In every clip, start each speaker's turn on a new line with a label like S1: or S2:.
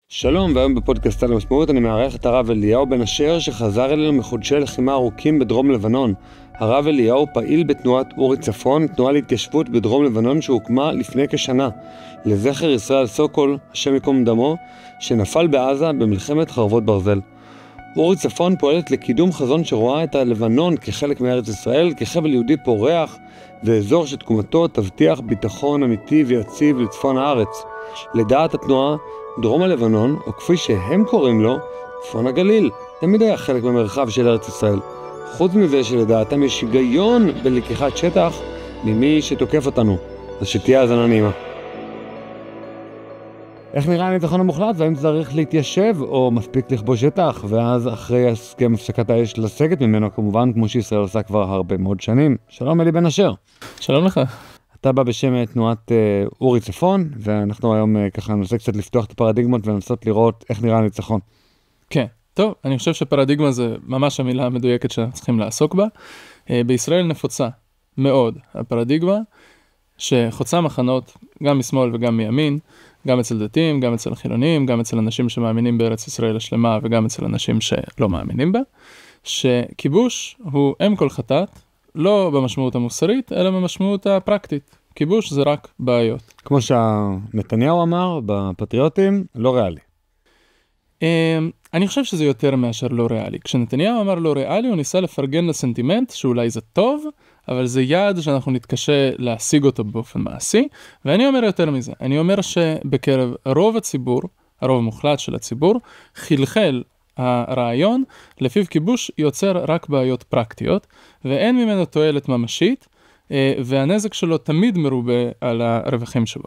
S1: שלום, והיום בפודקאסט על המשמעות אני מארח את הרב אליהו בן אשר שחזר אלינו מחודשי לחימה ארוכים בדרום לבנון. הרב אליהו פעיל בתנועת אורי צפון, תנועה להתיישבות בדרום לבנון שהוקמה לפני כשנה, לזכר ישראל סוקול, השם יקום דמו, שנפל בעזה במלחמת חרבות ברזל. אורי צפון פועלת לקידום חזון שרואה את הלבנון כחלק מארץ ישראל, כחבל יהודי פורח ואזור שתקומתו תבטיח ביטחון אמיתי ויציב לצפון הארץ. לדעת התנועה, דרום הלבנון, או כפי שהם קוראים לו, צפון הגליל, תמיד היה חלק מהמרחב של ארץ ישראל. חוץ מזה שלדעתם יש היגיון בלקיחת שטח ממי שתוקף אותנו. אז שתהיה האזנה נעימה. איך נראה הניצחון המוחלט, והאם צריך להתיישב או מספיק לכבוש שטח, ואז אחרי הסכם הפסקת האש לסגת ממנו כמובן, כמו שישראל עושה כבר הרבה מאוד שנים. שלום אלי בן אשר.
S2: שלום לך.
S1: אתה בא בשם תנועת אורי צפון, ואנחנו היום ככה ננסה קצת לפתוח את הפרדיגמות ולנסות לראות איך נראה הניצחון.
S2: כן, טוב, אני חושב שפרדיגמה זה ממש המילה המדויקת שאנחנו צריכים לעסוק בה. בישראל נפוצה מאוד הפרדיגמה, שחוצה מחנות גם משמאל וגם מימין, גם אצל דתיים, גם אצל חילונים, גם אצל אנשים שמאמינים בארץ ישראל השלמה, וגם אצל אנשים שלא מאמינים בה, שכיבוש הוא אם כל חטאת, לא במשמעות המוסרית, אלא במשמעות הפרקטית. כיבוש זה רק בעיות.
S1: כמו שנתניהו אמר בפטריוטים, לא ריאלי.
S2: אני חושב שזה יותר מאשר לא ריאלי. כשנתניהו אמר לא ריאלי, הוא ניסה לפרגן לסנטימנט, שאולי זה טוב, אבל זה יעד שאנחנו נתקשה להשיג אותו באופן מעשי. ואני אומר יותר מזה. אני אומר שבקרב רוב הציבור, הרוב המוחלט של הציבור, חלחל הרעיון, לפיו כיבוש יוצר רק בעיות פרקטיות, ואין ממנו תועלת ממשית, והנזק שלו תמיד מרובה על הרווחים שלו.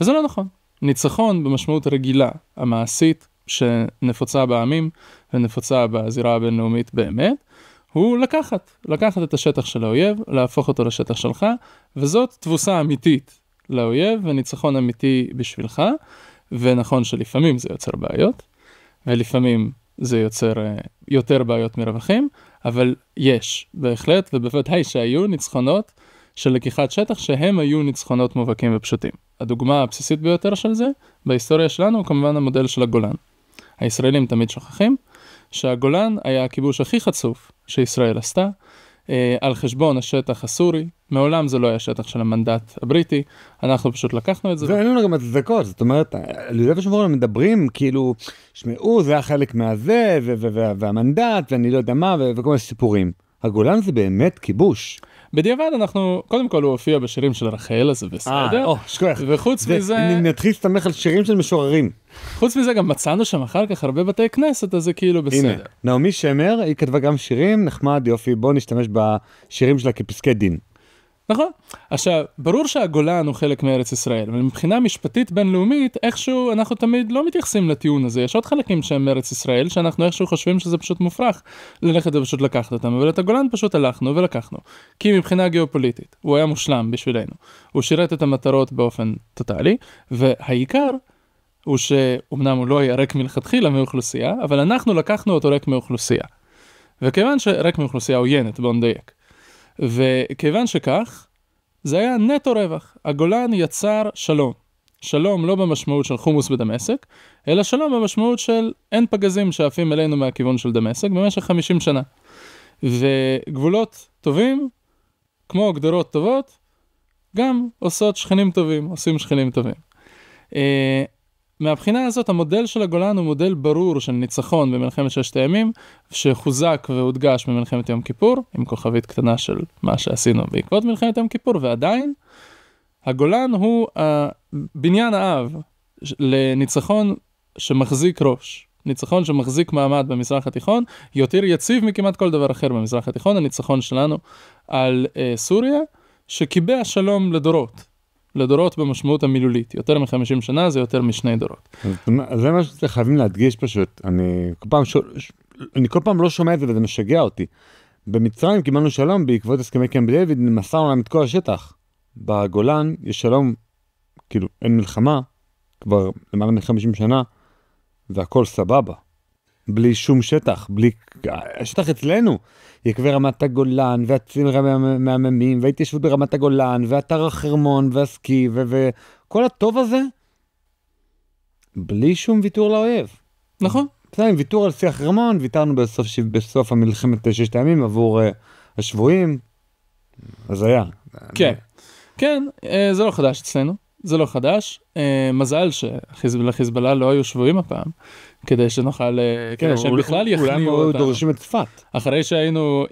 S2: וזה לא נכון. ניצחון במשמעות רגילה, המעשית, שנפוצה בעמים ונפוצה בזירה הבינלאומית באמת, הוא לקחת את השטח של האויב, להפוך אותו לשטח שלך, וזאת תבוסה אמיתית לאויב וניצחון אמיתי בשבילך, ונכון שלפעמים זה יוצר בעיות, ולפעמים זה יוצר יותר בעיות מרווחים, אבל יש בהחלט ובוודאי שהיו ניצחונות של לקיחת שטח שהם היו ניצחונות מובהקים ופשוטים. הדוגמה הבסיסית ביותר של זה בהיסטוריה שלנו הוא כמובן המודל של הגולן. הישראלים תמיד שוכחים שהגולן היה הכיבוש הכי חצוף שישראל עשתה, על חשבון השטח הסורי. מעולם זה לא היה שטח של המנדט הבריטי, אנחנו פשוט לקחנו את זה.
S1: ואין לנו גם הצדקות, זאת אומרת, לידי ושמור מדברים כאילו, שמעו, זה היה חלק מהזה, והמנדט, ואני לא יודע מה, וכל מיני סיפורים. הגולן זה באמת כיבוש.
S2: בדיעבד אנחנו, קודם כל הוא הופיע בשירים של רחל, אז זה בסדר.
S1: שכוח.
S2: וחוץ מזה...
S1: נתחיל להסתמך על שירים של משוררים.
S2: חוץ מזה גם מצאנו שם אחר כך הרבה בתי כנסת, אז זה כאילו בסדר.
S1: הנה, נעמי שמר, היא כתבה גם שירים, נחמד, יופי, בוא נשתמש בשירים שלה כפסקי דין.
S2: נכון. עכשיו, ברור שהגולן הוא חלק מארץ ישראל, אבל מבחינה משפטית בינלאומית, איכשהו אנחנו תמיד לא מתייחסים לטיעון הזה. יש עוד חלקים שהם מארץ ישראל, שאנחנו איכשהו חושבים שזה פשוט מופרך ללכת ופשוט לקחת אותם, אבל את הגולן פשוט הלכנו ולקחנו. כי מבחינה גיאופוליטית, הוא היה מושלם בשבילנו. הוא שירת את המטרות באופן טוטלי, והעיקר הוא שאומנם הוא לא היה ריק מלכתחילה מאוכלוסייה, אבל אנחנו לקחנו אותו ריק מאוכלוסייה. וכיוון שריק מאוכלוסייה עוינת, בוא נדייק. וכיוון שכך, זה היה נטו רווח. הגולן יצר שלום. שלום לא במשמעות של חומוס בדמשק, אלא שלום במשמעות של אין פגזים שעפים אלינו מהכיוון של דמשק במשך 50 שנה. וגבולות טובים, כמו גדרות טובות, גם עושים שכנים טובים. מהבחינה הזאת, המודל של הגולן הוא מודל ברור של ניצחון במלחמת ששת הימים, שחוזק והודגש במלחמת יום כיפור, עם כוכבית קטנה של מה שעשינו בעקבות מלחמת יום כיפור, ועדיין, הגולן הוא בניין האב לניצחון שמחזיק ראש, ניצחון שמחזיק מעמד במזרח התיכון, יותר יציב מכמעט כל דבר אחר במזרח התיכון, הניצחון שלנו על סוריה, שקיבע שלום לדורות במשמעות המילולית. יותר מ-50 שנה זה יותר משני דורות.
S1: זה מה שאתם חייבים להדגיש פשוט. אני כל פעם לא שומע את זה וזה משגע אותי. במצרים קיבלנו שלום בעקבות הסכמי קמפ דיוויד, מסרנו להם את כל השטח. בגולן יש שלום, כאילו אין מלחמה, כבר למעלה מ-50 שנה, והכל סבבה. בלי שום שטח, השטח אצלנו. יקבי רמת הגולן, והצירים מהממים, וההתיישבות ברמת הגולן, ואתר החרמון, והסקי, וכל הטוב הזה, בלי שום ויתור לאויב.
S2: נכון.
S1: בסדר, עם ויתור על שיח רמון, ויתרנו בסוף המלחמת 6 הימים עבור השבויים, אז היה.
S2: כן, כן, זה לא חדש אצלנו, זה לא חדש, מזל שלחיזבאללה לא היו שבויים הפעם, כדי שנוכל, כדי שהם בכלל יכניעו אותנו.
S1: אולי דורשים את צפת.
S2: אחרי שהיינו,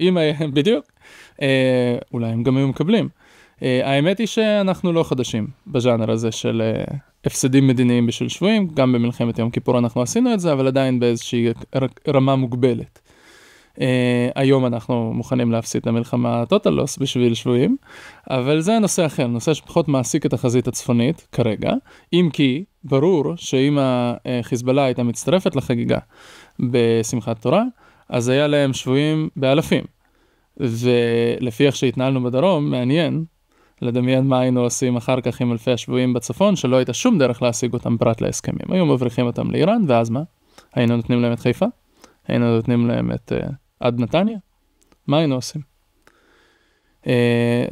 S2: בדיוק, אולי הם גם היו מקבלים. האמת היא שאנחנו לא חדשים בז'אנר הזה של הפסדים מדיניים בשביל שבויים, גם במלחמת יום כיפור אנחנו עשינו את זה, אבל עדיין באיזושהי רמה מוגבלת. היום אנחנו מוכנים להפסיד למלחמה טוטלוס בשביל שבויים, אבל זה נושא אחר, נושא שפחות מעסיק את החזית הצפונית כרגע, אם כי ברור שאם החיזבאללה הייתה מצטרפת לחגיגה בשמחת תורה, אז היה להם שבויים באלפים, ולפי איך שהתנהלנו בדרום, מעניין לדמיין מה היינו עושים אחר כך עם אלפי השבויים בצפון, שלא הייתה שום דרך להשיג אותם פרט להסכמים. היו מבריחים אותם לאיראן, ואז מה? היינו נותנים להם את חיפה? היינו נותנים להם את עד נתניה? מה היינו עושים?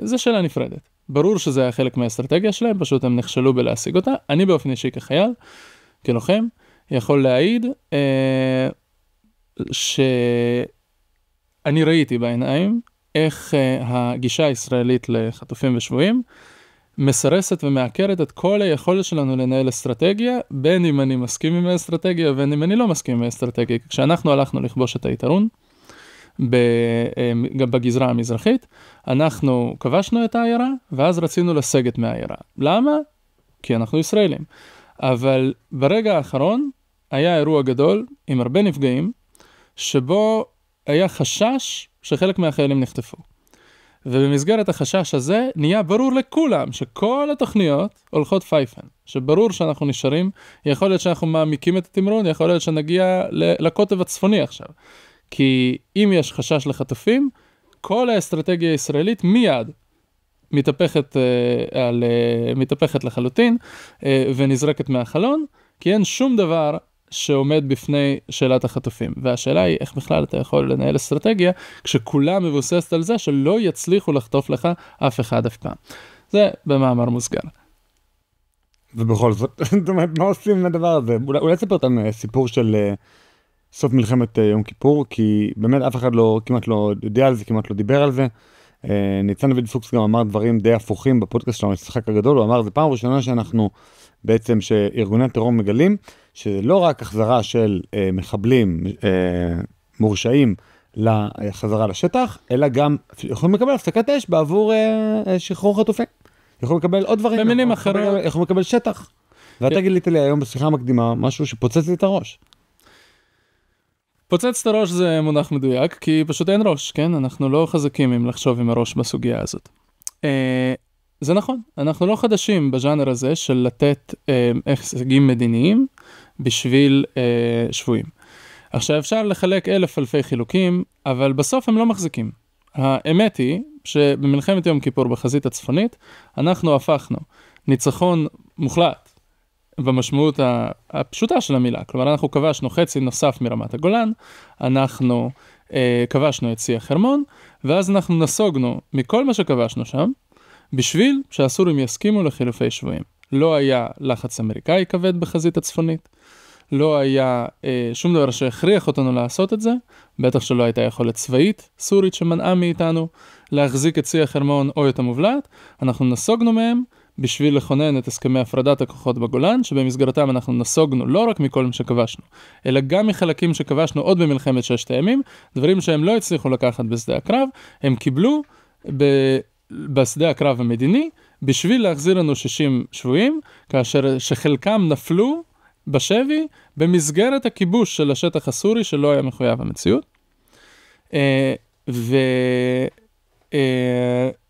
S2: זו שאלה נפרדת. ברור שזה היה חלק מהאסטרטגיה שלהם, פשוט הם נכשלו בלהשיג אותה. אני באופן אישי כחייל, כלוחם, יכול להעיד שאני ראיתי בעיניים איך הגישה הישראלית לחטופים ושבויים מסרסת ומעקרת את כל היכולת שלנו לנהל אסטרטגיה, בין אם אני מסכים עם האסטרטגיה ובין אם אני לא מסכים עם האסטרטגיה. כשאנחנו הלכנו לכבוש את היתרון בגזרה המזרחית, אנחנו כבשנו את העיירה ואז רצינו לסגת מהעיירה. למה? כי אנחנו ישראלים. אבל ברגע האחרון היה אירוע גדול עם הרבה נפגעים, שבו היה חשש שחלק מהחיילים נחטפו. ובמסגרת החשש הזה נהיה ברור לכולם שכל התוכניות הולכות פייפן, שברור שאנחנו נשארים, יכול להיות שאנחנו מעמיקים את התמרון, יכול להיות שנגיע לקוטב הצפוני עכשיו. כי אם יש חשש לחטופים, כל האסטרטגיה הישראלית מיד מתהפכת לחלוטין ונזרקת מהחלון, כי אין שום דבר שעומד בפני שאלת החטופים. והשאלה היא איך בכלל אתה יכול לנהל אסטרטגיה כשכולם מבוססת על זה שלא יצליחו לחטוף לך אף אחד אף פעם. זה במאמר מוסגר.
S1: ובכל זאת, זאת אומרת, מה עושים עם הדבר הזה? אולי תספר אותם סיפור של סוף מלחמת יום כיפור, כי באמת אף אחד כמעט לא יודע על זה, כמעט לא דיבר על זה. ניצן דוד פוקס גם אמר דברים די הפוכים בפודקאסט שלנו, המשחק הגדול, הוא אמר, זה פעם ראשונה שאנחנו בעצם שארגוני הטרור מגלים, שלא רק החזרה של מחבלים מורשעים לחזרה לשטח, אלא גם יכולים לקבל הפסקת אש בעבור שחרור חטופים. יכולים לקבל עוד דברים.
S2: במילים אחרות.
S1: יכולים לקבל שטח. ואתה גילית לי היום בשיחה המקדימה משהו שפוצץ לי את הראש.
S2: פוצץ את הראש זה מונח מדויק, כי פשוט אין ראש, כן? אנחנו לא חזקים אם לחשוב עם הראש בסוגיה הזאת. זה נכון, אנחנו לא חדשים בז'אנר הזה של לתת הישגים מדיניים בשביל שבויים. עכשיו אפשר לחלק אלפי חילוקים, אבל בסוף הם לא מחזיקים. האמת היא שבמלחמת יום כיפור בחזית הצפונית, אנחנו הפכנו ניצחון מוחלט במשמעות הפשוטה של המילה. כלומר, אנחנו כבשנו חצי נוסף מרמת הגולן, אנחנו כבשנו את צי החרמון, ואז אנחנו נסוגנו מכל מה שכבשנו שם, בשביל שהסורים יסכימו לחילופי שבויים. לא היה לחץ אמריקאי כבד בחזית הצפונית, לא היה שום דבר שהכריח אותנו לעשות את זה, בטח שלא הייתה יכולת צבאית סורית שמנעה מאיתנו להחזיק את צי החרמון או את המובלעת, אנחנו נסוגנו מהם בשביל לכונן את הסכמי הפרדת הכוחות בגולן, שבמסגרתם אנחנו נסוגנו לא רק מכל מה שכבשנו, אלא גם מחלקים שכבשנו עוד במלחמת 6 הימים, דברים שהם לא הצליחו לקחת בשדה הקרב, הם קיבלו בשדה הקרב המדיני, בשביל להחזיר לנו 60 שבויים, כאשר שחלקם נפלו בשבי, במסגרת הכיבוש של השטח הסורי, שלא היה מחויב המציאות.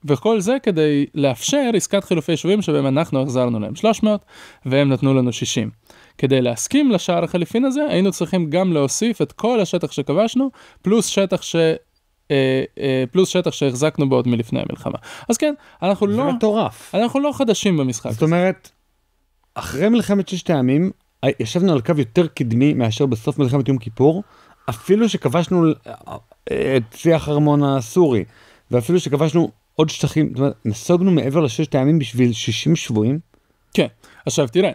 S2: וכל זה כדי לאפשר עסקת חילופי שבויים, שבהם אנחנו החזרנו להם 300, והם נתנו לנו 60. כדי להסכים לשער החליפין הזה, היינו צריכים גם להוסיף את כל השטח שכבשנו, פלוס שטח שהחזקנו בו עוד מלפני המלחמה. אז כן, אנחנו לא חדשים במשחק.
S1: זאת אומרת, אחרי מלחמת 6 הימים, ישבנו על קו יותר קדמי מאשר בסוף מלחמת יום כיפור, אפילו שכבשנו את צי החרמון הסורי, ואפילו שכבשנו עוד שטחים, זאת אומרת, נסוגנו מעבר ל6 הימים בשביל 60 שבויים.
S2: כן, עכשיו תראה,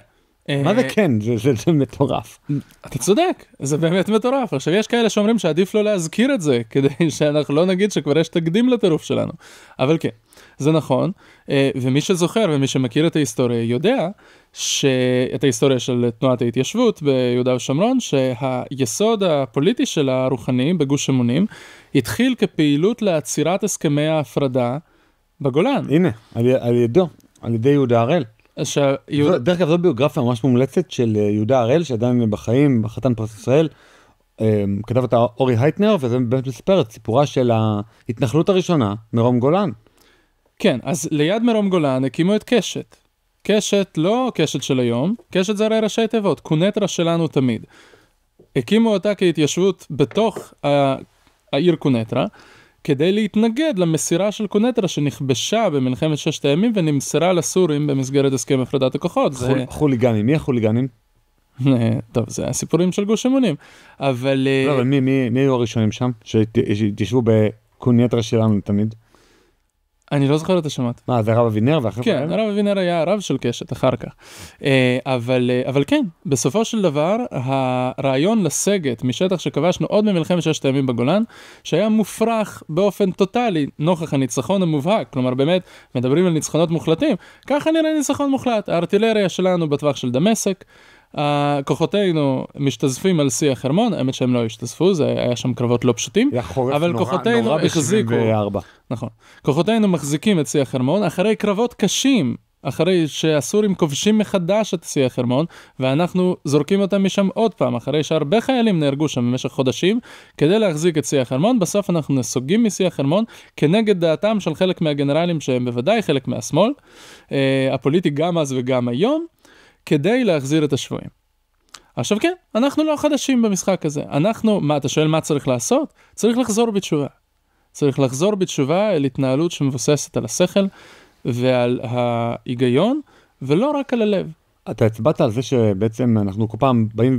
S1: מה זה כן? זה מטורף.
S2: אתה צודק, זה באמת מטורף. עכשיו יש כאלה שאומרים שעדיף לא להזכיר את זה, כדי שאנחנו לא נגיד שכבר יש תקדים לטירוף שלנו. אבל כן, זה נכון, ומי שזוכר ומי שמכיר את ההיסטוריה יודע את ההיסטוריה של תנועת ההתיישבות ביהודה ושומרון, שהיסוד הפוליטי של הרוחניים בגוש אמונים התחיל כפעילות לעצירת הסכמי ההפרדה בגולן.
S1: הנה, על ידי יהודה הראל. דרך אגב, זו ביוגרפיה ממש מומלצת של יהודה הראל, שעדיין בחיים, בחתן פרס ישראל, כתב אותה אורי הייטנר, וזה באמת מספר את סיפורה של ההתנחלות הראשונה מרום גולן.
S2: כן, אז ליד מרום גולן הקימו את קשת. קשת, לא קשת של היום, קשת זה הרי ראשי תיבות, קונטרה שלנו תמיד. הקימו אותה כהתיישבות בתוך העיר קונטרה, כדי להתנגד למסירה של קונטרה שנכבשה במלחמת ששת הימים ונמסרה לסורים במסגרת הסכם הפרדת הכוחות.
S1: חוליגנים, מי החוליגנים?
S2: טוב, זה הסיפורים של גוש אמונים. אבל...
S1: לא, אבל מי היו הראשונים שם? שהתיישבו בקונטרה שלנו תמיד?
S2: אני לא זוכר את השמות.
S1: מה, זה הרב אבינר?
S2: כן, הרב אבינר היה הרב של קשת אחר כך. אבל כן, בסופו של דבר, הרעיון לסגת משטח שכבשנו עוד ממלחמת ששת הימים בגולן, שהיה מופרך באופן טוטלי, נוכח הניצחון המובהק, כלומר באמת מדברים על ניצחונות מוחלטים, ככה נראה ניצחון מוחלט. הארטילריה שלנו בטווח של דמשק, כוחותינו משתזפים על שיא החרמון, האמת שהם לא השתזפו, זה היה שם קרבות לא פשוטים, אבל כוחותינו החזיקו, נכון, כוחותינו מחזיקים את שיא החרמון, אחרי קרבות קשים, אחרי שהסורים כובשים מחדש את שיא החרמון, ואנחנו זורקים אותם משם עוד פעם, אחרי שהרבה חיילים נהרגו שם במשך חודשים, כדי להחזיק את שיא החרמון, בסוף אנחנו נסוגים משיא החרמון, כנגד דעתם של חלק מהגנרלים, שהם בוודאי חלק מהשמאל, הפוליטי גם אז וגם היום, כדי להחזיר את השבויים. עכשיו כן, אנחנו לא חדשים במשחק הזה. אתה שואל מה צריך לעשות? צריך לחזור בתשובה. צריך לחזור בתשובה אל התנהלות שמבוססת על השכל ועל ההיגיון, ולא רק על הלב.
S1: אתה הצבעת על זה שבעצם אנחנו כל פעם באים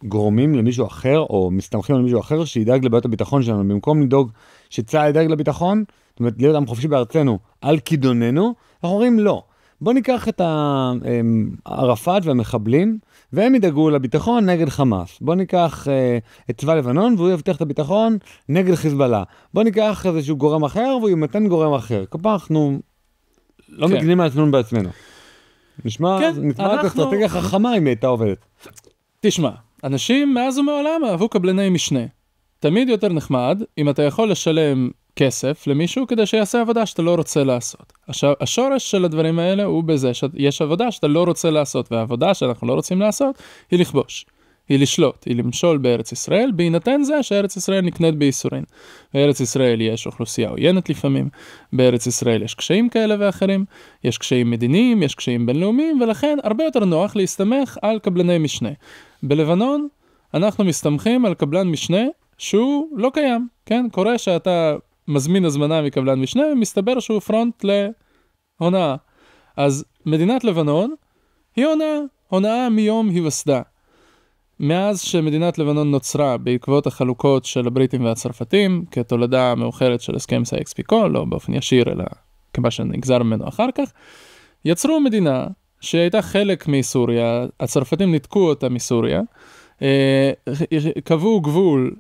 S1: וגורמים למישהו אחר, או מסתמכים על מישהו אחר, שידאג לבעיות הביטחון שלנו. במקום לדאוג שצה"ל ידאג לביטחון, זאת אומרת, להיות עם חופשי בארצנו, על כידוננו, אנחנו אומרים לא. בוא ניקח את ערפאת והמחבלים, והם ידאגו לביטחון נגד חמאס. בוא ניקח את צבא לבנון, והוא יבטיח את הביטחון נגד חיזבאללה. בוא ניקח איזשהו גורם אחר, והוא ימתן גורם אחר. כל פעם אנחנו לא מגנים על עצמנו בעצמנו. נשמע את אסטרטגיה חכמה אם הייתה עובדת.
S2: תשמע, אנשים מאז ומעולם אהבו קבלני משנה. תמיד יותר נחמד, אם אתה יכול לשלם כסף למישהו כדי שיעשה עבודה שאתה לא רוצה לעשות. עכשיו, השורש של הדברים האלה הוא בזה שיש עבודה שאתה לא רוצה לעשות, והעבודה שאנחנו לא רוצים לעשות היא לכבוש, היא לשלוט, היא למשול בארץ ישראל, בהינתן זה שארץ ישראל נקנית בייסורין. בארץ ישראל יש אוכלוסייה עוינת לפעמים, בארץ ישראל יש קשיים כאלה ואחרים, יש קשיים מדיניים, יש קשיים בינלאומיים, ולכן הרבה יותר נוח להסתמך על קבלני משנה. בלבנון אנחנו מסתמכים על קבלן משנה שהוא לא קיים, כן? קורה שאתה מזמין הזמנה מקבלן משנה, ומסתבר שהוא פרונט להונאה. אז מדינת לבנון היא הונאה מיום היווסדה. מאז שמדינת לבנון נוצרה בעקבות החלוקות של הבריטים והצרפתים, כתולדה מאוחרת של הסכם סייקס-פיקו, לא באופן ישיר, אלא כמה שנגזר ממנו אחר כך, יצרו מדינה שהייתה חלק מסוריה, הצרפתים ניתקו אותה מסוריה, קבעו גבול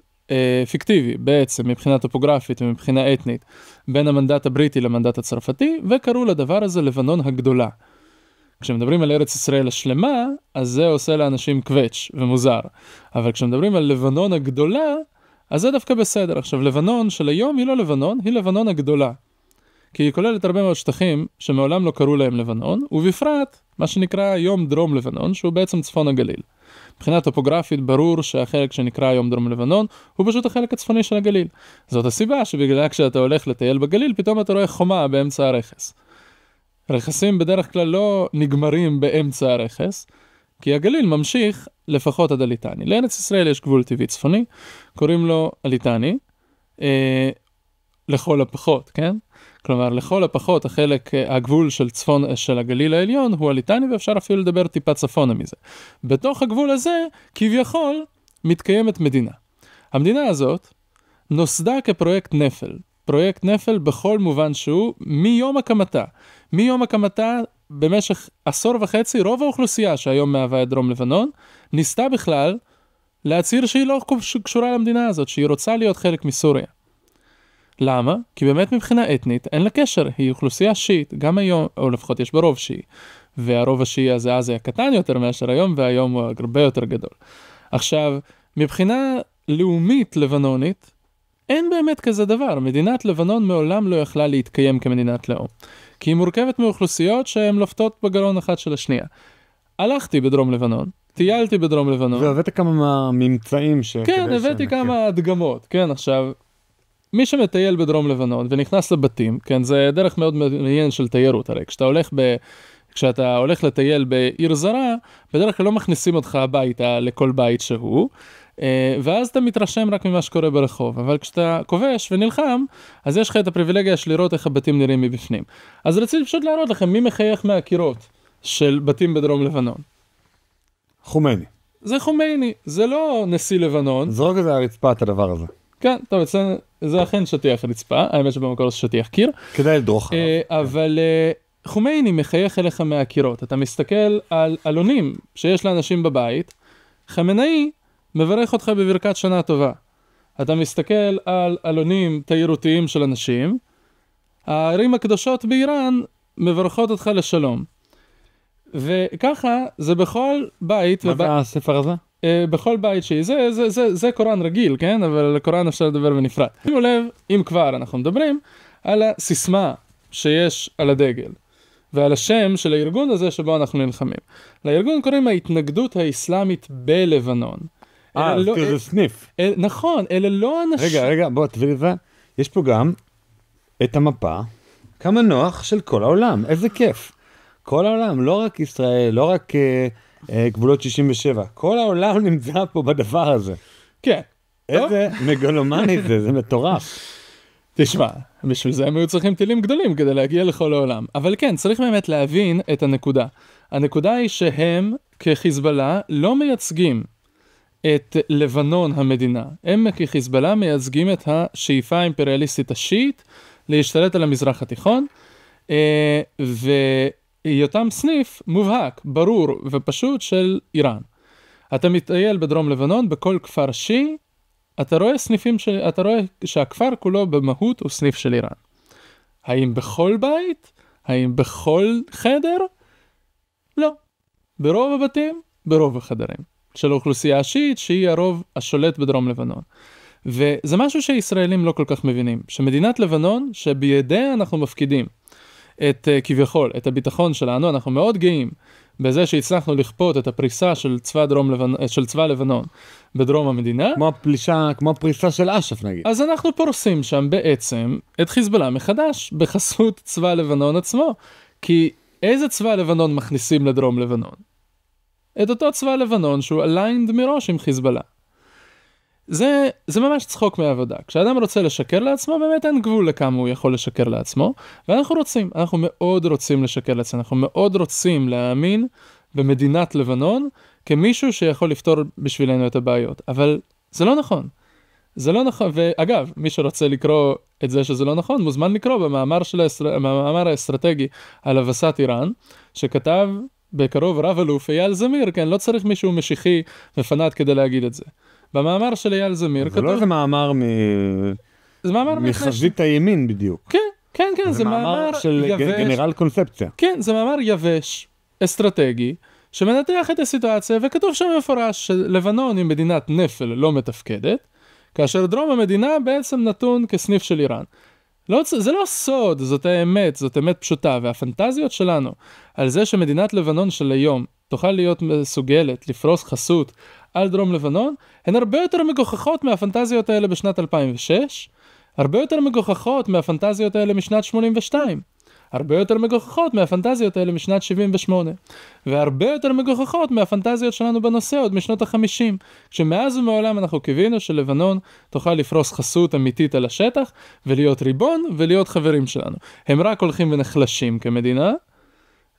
S2: פיקטיבי בעצם מבחינה טופוגרפית ומבחינה אתנית בין המנדט הבריטי למנדט הצרפתי, וקראו לדבר הזה לבנון הגדולה. כשמדברים על ארץ ישראל השלמה, אז זה עושה לאנשים קווץ' ומוזר. אבל כשמדברים על לבנון הגדולה, אז זה דווקא בסדר. עכשיו, לבנון של היום היא לא לבנון, היא לבנון הגדולה. כי היא כוללת הרבה מאוד שטחים שמעולם לא קראו להם לבנון, ובפרט מה שנקרא היום דרום לבנון, שהוא בעצם צפון הגליל. מבחינה טופוגרפית ברור שהחלק שנקרא היום דרום לבנון הוא פשוט החלק הצפוני של הגליל. זאת הסיבה שבגלל כשאתה הולך לטייל בגליל, פתאום אתה רואה חומה באמצע הרכס. רכסים בדרך כלל לא נגמרים באמצע הרכס, כי הגליל ממשיך לפחות עד הליטני. לארץ ישראל יש גבול טבעי צפוני, קוראים לו הליטני, לכל הפחות, כן? כלומר, לכל הפחות הגבול של הגליל העליון הוא הליטני, ואפשר אפילו לדבר טיפה צפונה מזה. בתוך הגבול הזה, כביכול, מתקיימת מדינה. המדינה הזאת נוסדה כפרויקט נפל. פרויקט נפל בכל מובן שהוא מיום הקמתה. מיום הקמתה במשך 10.5 רוב האוכלוסייה שהיום מהווה את דרום לבנון, ניסתה בכלל להצהיר שהיא לא קשורה למדינה הזאת, שהיא רוצה להיות חלק מסוריה. למה? כי באמת מבחינה אתנית אין לה קשר, היא אוכלוסייה שיעית, גם היום, או לפחות יש ברוב שיעי, והרוב השיעי הזה אז היה קטן יותר מאשר היום, והיום הוא הרבה יותר גדול. עכשיו, מבחינה לאומית לבנונית, אין באמת כזה דבר. מדינת לבנון מעולם לא יכלה להתקיים כמדינת לאום. כי היא מורכבת מאוכלוסיות שהן לופתות בגרון אחת של השנייה. הלכתי בדרום לבנון, טיילתי בדרום לבנון.
S1: והבאת כמה מהממצאים
S2: כן, הבאתי כמה הדגמות. כן, עכשיו, מי שמטייל בדרום לבנון ונכנס לבתים, כן, זה דרך מאוד מעניין של תיירות. הרי כשאתה הולך לטייל בעיר זרה, בדרך כלל לא מכניסים אותך הביתה לכל בית שהוא, ואז אתה מתרשם רק ממה שקורה ברחוב. אבל כשאתה כובש ונלחם, אז יש לך את הפריבילגיה של לראות איך הבתים נראים מבפנים. אז רציתי פשוט להראות לכם מי מחייך מהקירות של בתים בדרום לבנון.
S1: חומייני.
S2: זה חומייני, זה לא נשיא לבנון.
S1: זרוק את זה הרצפה, את הדבר הזה.
S2: כן, טוב, זה אכן שטיח רצפה, האמת שבמקור זה שטיח קיר.
S1: כדאי לדרוך.
S2: אבל חומייני מחייך אליך מהקירות. אתה מסתכל על אלונים שיש לאנשים בבית, חמינאי מברך אותך בברכת שנה טובה. אתה מסתכל על אלונים תיירותיים של אנשים, הערים הקדושות באיראן מברכות אותך לשלום. וככה זה בכל בית.
S1: מה זה הספר הזה?
S2: בכל בית שהיא, זה קוראן רגיל, כן? אבל על הקוראן אפשר לדבר בנפרד. שימו לב, אם כבר אנחנו מדברים, על הסיסמה שיש על הדגל, ועל השם של הארגון הזה שבו אנחנו נלחמים. לארגון קוראים ההתנגדות האסלאמית בלבנון.
S1: זה סניף.
S2: נכון, אלה לא אנשים...
S1: רגע, בוא תביא לי זה. יש פה גם את המפה, כמה נוח של כל העולם, איזה כיף. כל העולם, לא רק ישראל, לא רק גבולות 67, כל העולם נמצא פה בדבר הזה.
S2: כן.
S1: איזה מגלומני זה מטורף.
S2: תשמע, בשביל זה הם היו צריכים טילים גדולים כדי להגיע לכל העולם. אבל כן, צריך באמת להבין את הנקודה. הנקודה היא שהם כחיזבאללה לא מייצגים את לבנון המדינה. הם כחיזבאללה מייצגים את השאיפה האימפריאליסטית השיעית להשתלט על המזרח התיכון, והיותם סניף מובהק, ברור ופשוט של איראן. אתה מטייל בדרום לבנון, בכל כפר שיעי, אתה רואה שהכפר כולו במהות הוא סניף של איראן. האם בכל בית? האם בכל חדר? לא. ברוב הבתים, ברוב החדרים. של האוכלוסייה השיעית, שהיא הרוב השולט בדרום לבנון. וזה משהו שישראלים לא כל כך מבינים. שמדינת לבנון, שבידיה אנחנו מפקידים את כביכול, את הביטחון שלנו, אנחנו מאוד גאים בזה שהצלחנו לכפות את הפריסה של צבא לבנון בדרום המדינה.
S1: כמו הפריסה של אש"ף נגיד.
S2: אז אנחנו פורסים שם בעצם את חיזבאללה מחדש, בחסות צבא לבנון עצמו. כי איזה צבא לבנון מכניסים לדרום לבנון? את אותו צבא לבנון שהוא aligned מראש עם חיזבאללה. זה ממש צחוק מהעבודה. כשאדם רוצה לשקר לעצמו, באמת אין גבול לכמה הוא יכול לשקר לעצמו, אנחנו מאוד רוצים לשקר לעצמנו, אנחנו מאוד רוצים להאמין במדינת לבנון, כמישהו שיכול לפתור בשבילנו את הבעיות. אבל זה לא נכון. זה לא נכון, ואגב, מי שרוצה לקרוא את זה שזה לא נכון, מוזמן לקרוא במאמר האסטרטגי על הבסת איראן, שכתב בקרוב רב אלוף אייל זמיר, כן, לא צריך מישהו משיחי ופנאט כדי להגיד את זה. במאמר של אייל זמיר
S1: כתוב... זה לא איזה מאמר מחזית הימין בדיוק.
S2: כן, זה מאמר
S1: של גנרל קונספציה.
S2: כן, זה מאמר יבש, אסטרטגי, שמנתח את הסיטואציה, וכתוב שם מפורש שלבנון היא מדינת נפל לא מתפקדת, כאשר דרום המדינה בעצם נתון כסניף של איראן. זה לא סוד, זאת האמת, זאת אמת פשוטה, והפנטזיות שלנו על זה שמדינת לבנון של היום תוכל להיות מסוגלת לפרוס חסות על דרום לבנון, הן הרבה יותר מגוחכות מהפנטזיות האלה בשנת 2006, הרבה יותר מגוחכות מהפנטזיות האלה משנת 82, הרבה יותר מגוחכות מהפנטזיות האלה משנת 78, והרבה יותר מגוחכות מהפנטזיות שלנו בנושא עוד משנות ה-50, כשמאז ומעולם אנחנו קיווינו שלבנון תוכל לפרוס חסות אמיתית על השטח, ולהיות ריבון ולהיות חברים שלנו. הם רק הולכים ונחלשים כמדינה,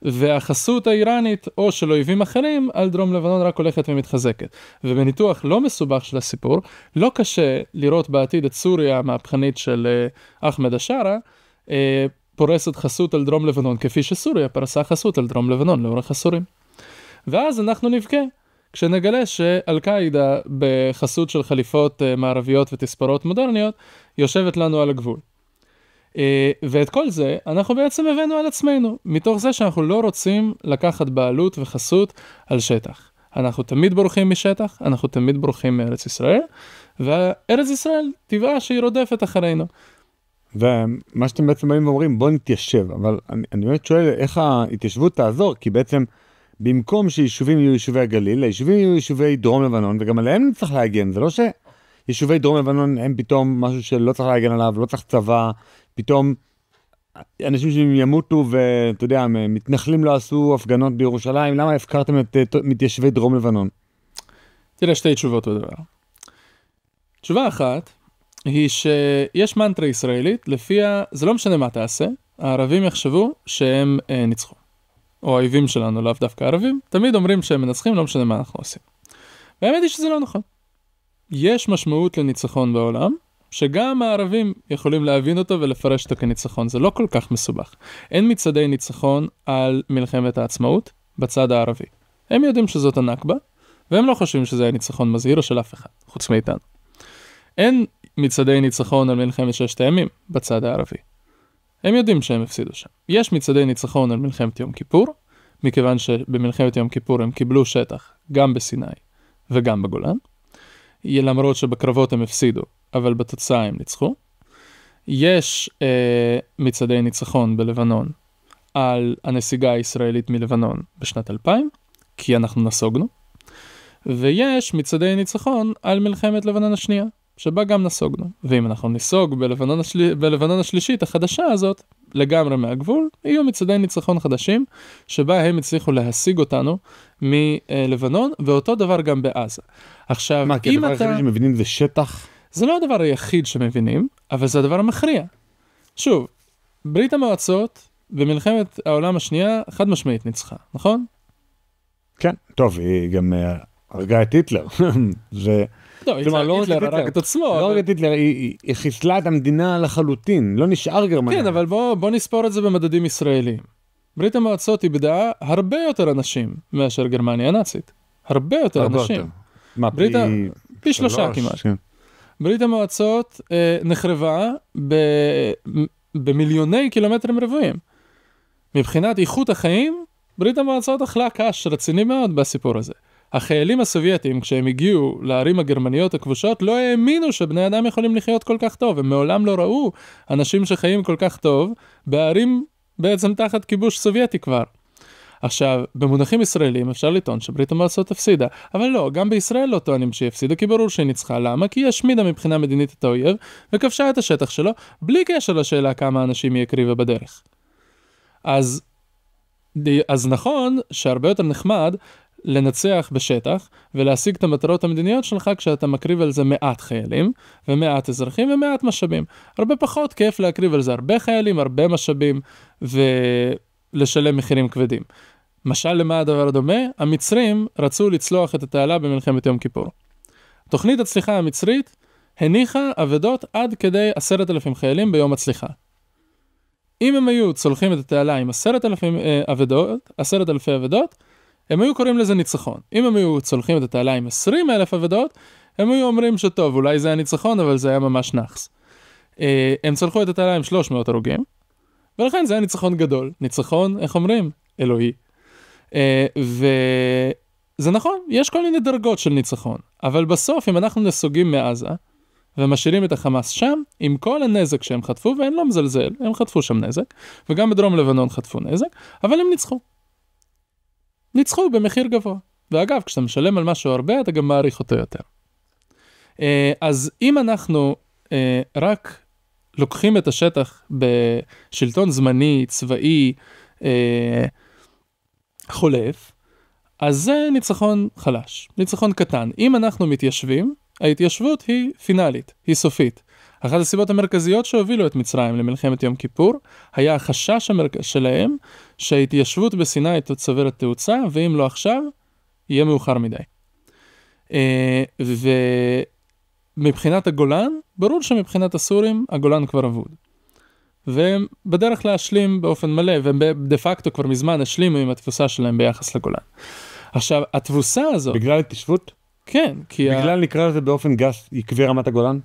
S2: והחסות האיראנית או של אויבים אחרים על דרום לבנון רק הולכת ומתחזקת. ובניתוח לא מסובך של הסיפור, לא קשה לראות בעתיד את סוריה המהפכנית של אחמד השארה, פורסת חסות על דרום לבנון, כפי שסוריה פרסה חסות על דרום לבנון לאורך עשורים. ואז אנחנו נבכה, כשנגלה שאל-קאעידה בחסות של חליפות מערביות ותספורות מודרניות, יושבת לנו על הגבול. ואת כל זה אנחנו בעצם הבאנו על עצמנו, מתוך זה שאנחנו לא רוצים לקחת בעלות וחסות על שטח. אנחנו תמיד בורחים משטח, אנחנו תמיד בורחים מארץ ישראל, וארץ ישראל טבעה שהיא רודפת אחרינו.
S1: ומה שאתם בעצם באים ואומרים, בוא נתיישב, אבל אני באמת שואל איך ההתיישבות תעזור, כי בעצם במקום שיישובים יהיו יישובי הגליל, היישובים יהיו יישובי דרום לבנון, וגם עליהם צריך להגן, זה לא שיישובי דרום לבנון הם פתאום משהו שלא צריך להגן עליו, לא צריך צבא, פתאום אנשים שימותו ואתה יודע, מתנחלים לא עשו הפגנות בירושלים, למה הפקרתם את מתיישבי דרום לבנון?
S2: תראה, שתי תשובות בדבר. תשובה אחת היא שיש מנטרה ישראלית, לפיה זה לא משנה מה תעשה, הערבים יחשבו שהם ניצחו. או האויבים שלנו, לאו דווקא ערבים, תמיד אומרים שהם מנצחים, לא משנה מה אנחנו עושים. והאמת היא שזה לא נכון. יש משמעות לניצחון בעולם, שגם הערבים יכולים להבין אותו ולפרש אותו כניצחון. זה לא כל כך מסובך. אין מצעדי ניצחון על מלחמת העצמאות בצד הערבי. הם יודעים שזאת הנכבה, והם לא חושבים שזה היה ניצחון מזהיר או של אף אחד, חוץ מאיתנו. אין מצעדי ניצחון על מלחמת ששת הימים בצד הערבי. הם יודעים שהם הפסידו שם. יש מצעדי ניצחון על מלחמת יום כיפור, מכיוון שבמלחמת יום כיפור הם קיבלו שטח גם בסיני וגם בגולן. למרות שבקרבות הם הפסידו, אבל בתוצאה הם ניצחו. יש מצעדי ניצחון בלבנון על הנסיגה הישראלית מלבנון בשנת 2000, כי אנחנו נסוגנו. ויש מצעדי ניצחון על מלחמת לבנון השנייה, שבה גם נסוגנו. ואם אנחנו ניסוג בלבנון השלישית החדשה הזאת, לגמרי מהגבול, יהיו מצעדי ניצחון חדשים, שבה הם הצליחו להשיג אותנו מלבנון, ואותו דבר גם בעזה. עכשיו,
S1: מה, כי הדבר היחיד שמבינים זה שטח?
S2: זה לא הדבר היחיד שמבינים, אבל זה הדבר המכריע. שוב, ברית המועצות במלחמת העולם השנייה חד משמעית ניצחה, נכון?
S1: כן, טוב, היא גם הרגה את היטלר. זה...
S2: לא, היטלר הרג את עצמו.
S1: לא הרגה את היטלר, היא חיסלה את המדינה לחלוטין, לא נשאר גרמניה.
S2: כן, אבל בוא נספור את זה במדדים ישראלים. ברית המועצות איבדה הרבה יותר אנשים מאשר גרמניה הנאצית. הרבה יותר אנשים.
S1: מה,
S2: פי 3 כמעט. ברית המועצות נחרבה במיליוני קילומטרים רבועים. מבחינת איכות החיים, ברית המועצות אכלה קש רציני מאוד בסיפור הזה. החיילים הסובייטים, כשהם הגיעו לערים הגרמניות הכבושות, לא האמינו שבני אדם יכולים לחיות כל כך טוב. הם מעולם לא ראו אנשים שחיים כל כך טוב בערים בעצם תחת כיבוש סובייטי כבר. עכשיו, במונחים ישראלים אפשר לטעון שברית המועצות הפסידה, אבל לא, גם בישראל לא טוענים שהיא הפסידה, כי ברור שהיא ניצחה. למה? כי היא השמידה מבחינה מדינית את האויב, וכבשה את השטח שלו, בלי קשר לשאלה כמה אנשים היא הקריבה בדרך. אז נכון שהרבה יותר נחמד לנצח בשטח, ולהשיג את המטרות המדיניות שלך, כשאתה מקריב על זה מעט חיילים, ומעט אזרחים, ומעט משאבים. הרבה פחות כיף להקריב על זה הרבה חיילים, הרבה משאבים, ולשלם מחירים כבדים. משל למה הדבר דומה? המצרים רצו לצלוח את התעלה במלחמת יום כיפור. תוכנית הצליחה המצרית הניחה עבדות עד כדי 10,000 חיילים ביום הצליחה. אם הם היו צולחים את התעלה עם 10,000 עבדות, הם היו קוראים לזה ניצחון. אם הם היו צולחים את התעלה עם 20,000 עבדות, הם היו אומרים שטוב, אולי זה היה ניצחון, אבל זה היה ממש נחס. הם צולחו את התעלה עם 300 הרוגים, ולכן זה היה ניצחון גדול. ניצחון, איך אומרים? אלוהי. וזה נכון, יש כל מיני דרגות של ניצחון, אבל בסוף אם אנחנו נסוגים מעזה, ומשאירים את החמאס שם, עם כל הנזק שהם חטפו, ואין לא מזלזל, הם חטפו שם נזק, וגם בדרום לבנון חטפו נזק, אבל הם ניצחו. ניצחו במחיר גבוה. ואגב, כשאתה משלם על משהו הרבה, אתה גם מעריך אותו יותר. אז אם אנחנו רק לוקחים את השטח בשלטון זמני, צבאי, חולף, אז זה ניצחון חלש, ניצחון קטן. אם אנחנו מתיישבים, ההתיישבות היא פינלית, היא סופית. אחת הסיבות המרכזיות שהובילו את מצרים למלחמת יום כיפור, היה החשש שלהם שההתיישבות בסיני תצבר תאוצה, ואם לא עכשיו, יהיה מאוחר מדי. ומבחינת הגולן, ברור שמבחינת הסורים, הגולן כבר אבוד. והם בדרך להשלים באופן מלא, והם דה פקטו כבר מזמן השלימו עם התבוסה שלהם ביחס לגולן. עכשיו, התבוסה הזאת...
S1: בגלל התיישבות?
S2: כן, כי...
S1: בגלל נקרא לזה באופן גס, יקבי רמת הגולן?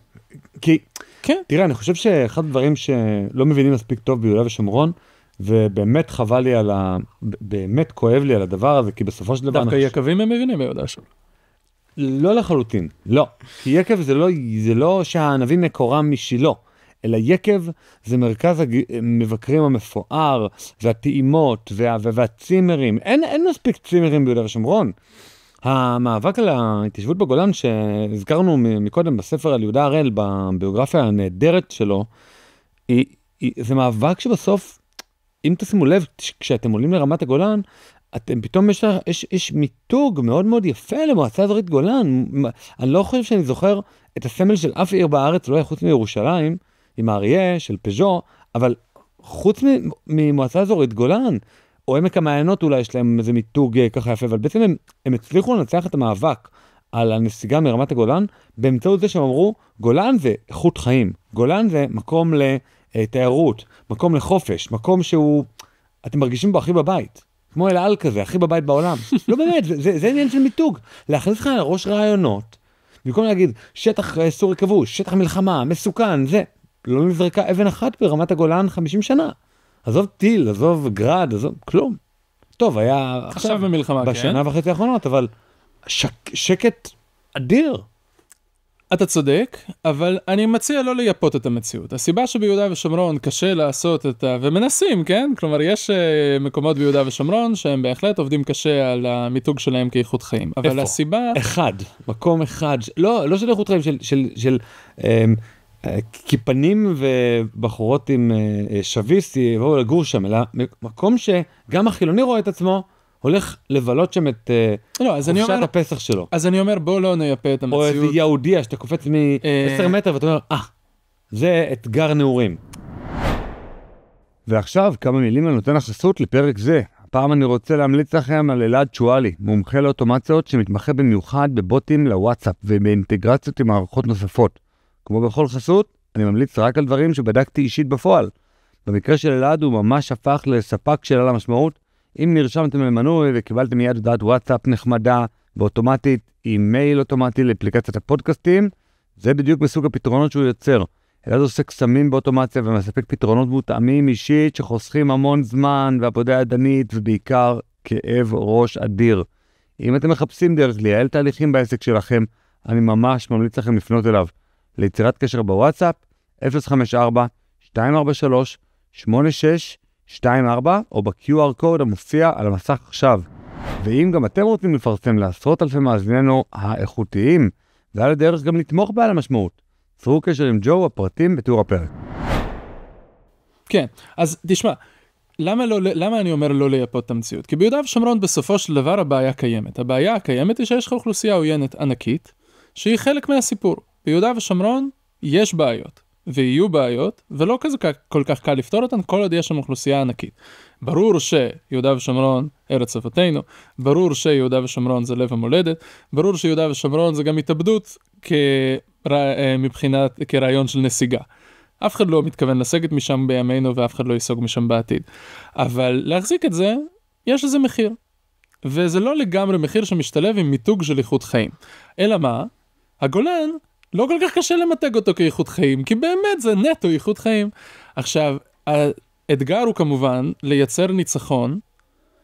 S1: כי...
S2: כן.
S1: תראה, אני חושב שאחד הדברים שלא מבינים מספיק טוב ביהודה ושומרון, ובאמת חבל לי על באמת כואב לי על הדבר הזה, כי בסופו של דבר...
S2: דווקא יקבים הם מבינים ביהודה ושומרון.
S1: לא לחלוטין, לא. כי יקב זה לא שהענבים מקורם משילו, אלא יקב זה מרכז המבקרים המפואר, והטעימות, והצימרים. אין מספיק צימרים ביהודה ושומרון. המאבק על ההתיישבות בגולן שהזכרנו מקודם בספר על יהודה הראל, בביוגרפיה הנהדרת שלו, זה מאבק שבסוף, אם תשימו לב, כשאתם עולים לרמת הגולן, אתם פתאום יש מיתוג מאוד מאוד יפה למועצה אזורית גולן. אני לא חושב שאני זוכר את הסמל של אף עיר בארץ, לא חוץ מירושלים, עם האריה של פז'ו, אבל חוץ ממועצה אזורית גולן, או עמק המעיינות אולי יש להם איזה מיתוג ככה יפה, אבל בעצם הם הצליחו לנצח את המאבק על הנסיגה מרמת הגולן, באמצעות זה שהם אמרו, גולן זה איכות חיים, גולן זה מקום לתיירות, מקום לחופש, מקום שהוא, אתם מרגישים בו הכי בבית, כמו אל על כזה, הכי בבית בעולם. לא באמת, זה עניין של מיתוג, להכניס לך לראש רעיונות, במקום להגיד, שטח סורי כבוש, שטח מלחמה, מסוכן, זה, לא נזרקה אבן אחת ברמת הגולן 50 שנה. עזוב טיל, עזוב גרד, עזוב כלום. טוב, היה
S2: עכשיו במלחמה,
S1: בשנה וחצי האחרונות, אבל שקט אדיר.
S2: אתה צודק, אבל אני מציע לא לייפות את המציאות. הסיבה שביהודה ושומרון קשה לעשות את ומנסים, כן? כלומר, יש מקומות ביהודה ושומרון שהם בהחלט עובדים קשה על המיתוג שלהם כאיכות חיים. אבל
S1: איפה?
S2: הסיבה...
S1: מקום אחד. לא של איכות חיים, של כיפנים ובחורות עם שוויס יבואו לגור שם, אלא מקום שגם החילוני רואה את עצמו, הולך לבלות שם את חופשת הפסח שלו.
S2: אז אני אומר, בוא לא נייפה את המציאות.
S1: או איזה יהודיה שאתה קופץ מ-10 מטר ואתה אומר, זה אתגר נעורים. ועכשיו כמה מילים על נותן החסות לפרק זה. הפעם אני רוצה להמליץ לכם על אלעד שואלי, מומחה לאוטומציות שמתמחה במיוחד בבוטים לוואטסאפ ובאינטגרציות עם מערכות נוספות. כמו בכל חסות, אני ממליץ רק על דברים שבדקתי אישית בפועל. במקרה של אלעד הוא ממש הפך לספק של על המשמעות. אם נרשמתם למנוי וקיבלתם מיד הודעת וואטסאפ נחמדה ואוטומטית עם מייל אוטומטי לאפליקציית הפודקאסטים, זה בדיוק מסוג הפתרונות שהוא יוצר. אלעד עושה קסמים באוטומציה ומספק פתרונות מותאמים אישית שחוסכים המון זמן ועבודה ידנית ובעיקר כאב ראש אדיר. אם אתם מחפשים דרך לייעל תהליכים בעסק שלכם, אני ממש ממליץ לכם לפנות אליו. ליצירת קשר בוואטסאפ 054-243-8624 או ב-QR קוד המופיע על המסך עכשיו. ואם גם אתם רוצים לפרסם לעשרות אלפי מאזיננו האיכותיים, ועל הדרך גם לתמוך בעל המשמעות, צרו קשר עם ג'ו, הפרטים בתיאור הפרק.
S2: כן, אז תשמע, למה אני אומר לא לייפות את המציאות? כי ביהודה ושומרון בסופו של דבר הבעיה קיימת. הבעיה הקיימת היא שיש לך אוכלוסייה עוינת ענקית, שהיא חלק מהסיפור. ביהודה ושומרון יש בעיות, ויהיו בעיות, ולא כזה כל כך קל לפתור אותן, כל עוד יש שם אוכלוסייה ענקית. ברור שיהודה ושומרון ארץ אבותינו, ברור שיהודה ושומרון זה לב המולדת, ברור שיהודה ושומרון זה גם התאבדות כרעיון של נסיגה. אף אחד לא מתכוון לסגת משם בימינו, ואף אחד לא ייסוג משם בעתיד. אבל להחזיק את זה, יש לזה מחיר. וזה לא לגמרי מחיר שמשתלב עם מיתוג של איכות חיים. אלא מה? הגולן לא כל כך קשה למתג אותו כאיכות חיים, כי באמת זה נטו איכות חיים. עכשיו, האתגר הוא כמובן לייצר ניצחון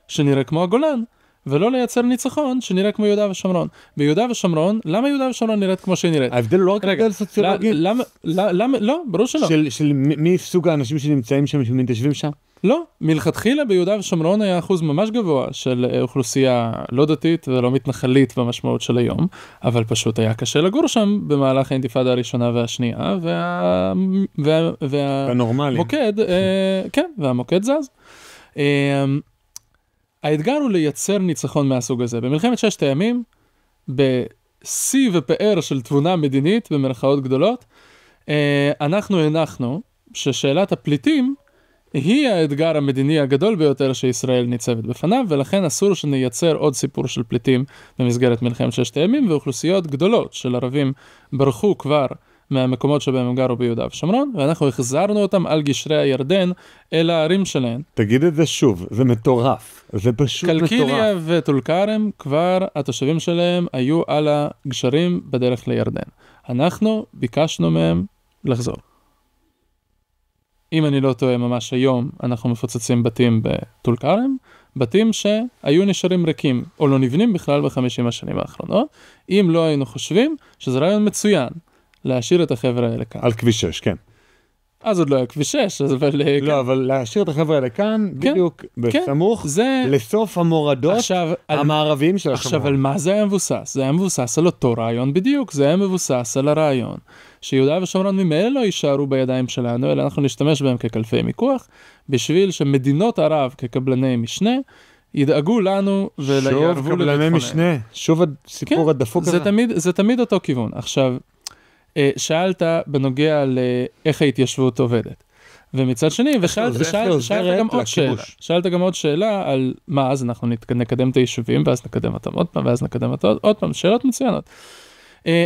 S2: שנראה כמו הגולן, ולא לייצר ניצחון שנראה כמו יהודה ושומרון. ביהודה ושומרון, למה יהודה ושומרון נראית כמו שהיא נראית?
S1: ההבדל לא רק הבדל סוציולוגי.
S2: למה? לא, ברור שלא.
S1: של מי סוג האנשים שנמצאים שם, שמתיישבים שם?
S2: לא, מלכתחילה ביהודה ושומרון היה אחוז ממש גבוה של אוכלוסייה לא דתית ולא מתנחלית במשמעות של היום, אבל פשוט היה קשה לגור שם במהלך האינתיפאדה הראשונה והשנייה, והמוקד, כן, והמוקד זז. האתגר הוא לייצר ניצחון מהסוג הזה. במלחמת ששת הימים, בשיא ופאר של תבונה מדינית במרכאות גדולות, אנחנו הנחנו ששאלת הפליטים היא האתגר המדיני הגדול ביותר שישראל ניצבת בפניו, ולכן אסור שנייצר עוד סיפור של פליטים במסגרת מלחמת ששת הימים, ואוכלוסיות גדולות של ערבים ברחו כבר מהמקומות שבהם הם גרו ביהודה ושומרון, ואנחנו החזרנו אותם על גשרי הירדן אל הערים שלהם.
S1: תגיד את זה שוב, זה מטורף, זה פשוט מטורף.
S2: קלקיליה וטול כרם, כבר התושבים שלהם היו על הגשרים בדרך לירדן. אנחנו ביקשנו מהם לחזור. אם אני לא טועה, ממש היום אנחנו מפוצצים בתים בטול כרם, בתים שהיו נשארים ריקים, או לא נבנים בכלל ב50 השנים האחרונות, אם לא היינו חושבים שזה רעיון מצוין, להשאיר את החבר'ה האלה כאן.
S1: על כביש 6, כן.
S2: אז עוד לא היה כביש 6, אבל...
S1: לא, אבל להשאיר את החבר'ה האלה כאן, בדיוק בסמוך, לסוף המורדות המערביים של החברה.
S2: עכשיו, על מה זה היה מבוסס? זה היה מבוסס על אותו רעיון בדיוק, זה היה מבוסס על הרעיון, שיהודה ושומרון ממילא לא יישארו בידיים שלנו, אלא אנחנו נשתמש בהם כקלפי מיקוח, בשביל שמדינות ערב כקבלני משנה, ידאגו לנו וליערבו לביטחוננו.
S1: שוב קבלני משנה, שוב הסיפור הדפוק הזה.
S2: זה תמיד אותו כיוון. עכשיו, שאלת בנוגע לאיך ההתיישבות עובדת. ומצד שני, שאלת גם עוד שאלה על מה, אז אנחנו נקדם את היישובים, ואז נקדם אותם עוד פעם, ואז נקדם אותם עוד פעם, שאלות מצוינות.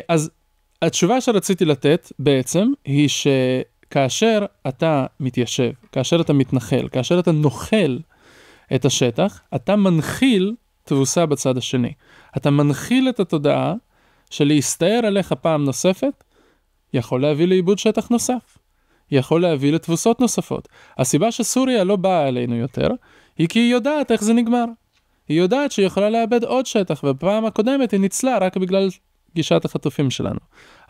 S2: אז התשובה שרציתי לתת בעצם, היא שכאשר אתה מתיישב, כאשר אתה מתנחל, כאשר אתה נוחל את השטח, אתה מנחיל תבוסה בצד השני. אתה מנחיל את התודעה של להסתער עליך פעם נוספת, יכול להביא לאיבוד שטח נוסף. יכול להביא לתבוסות נוספות. הסיבה שסוריה לא באה אלינו יותר, היא כי היא יודעת איך זה נגמר. היא יודעת שהיא יכולה לאבד עוד שטח, ובפעם הקודמת היא ניצלה רק בגלל גישת החטופים שלנו.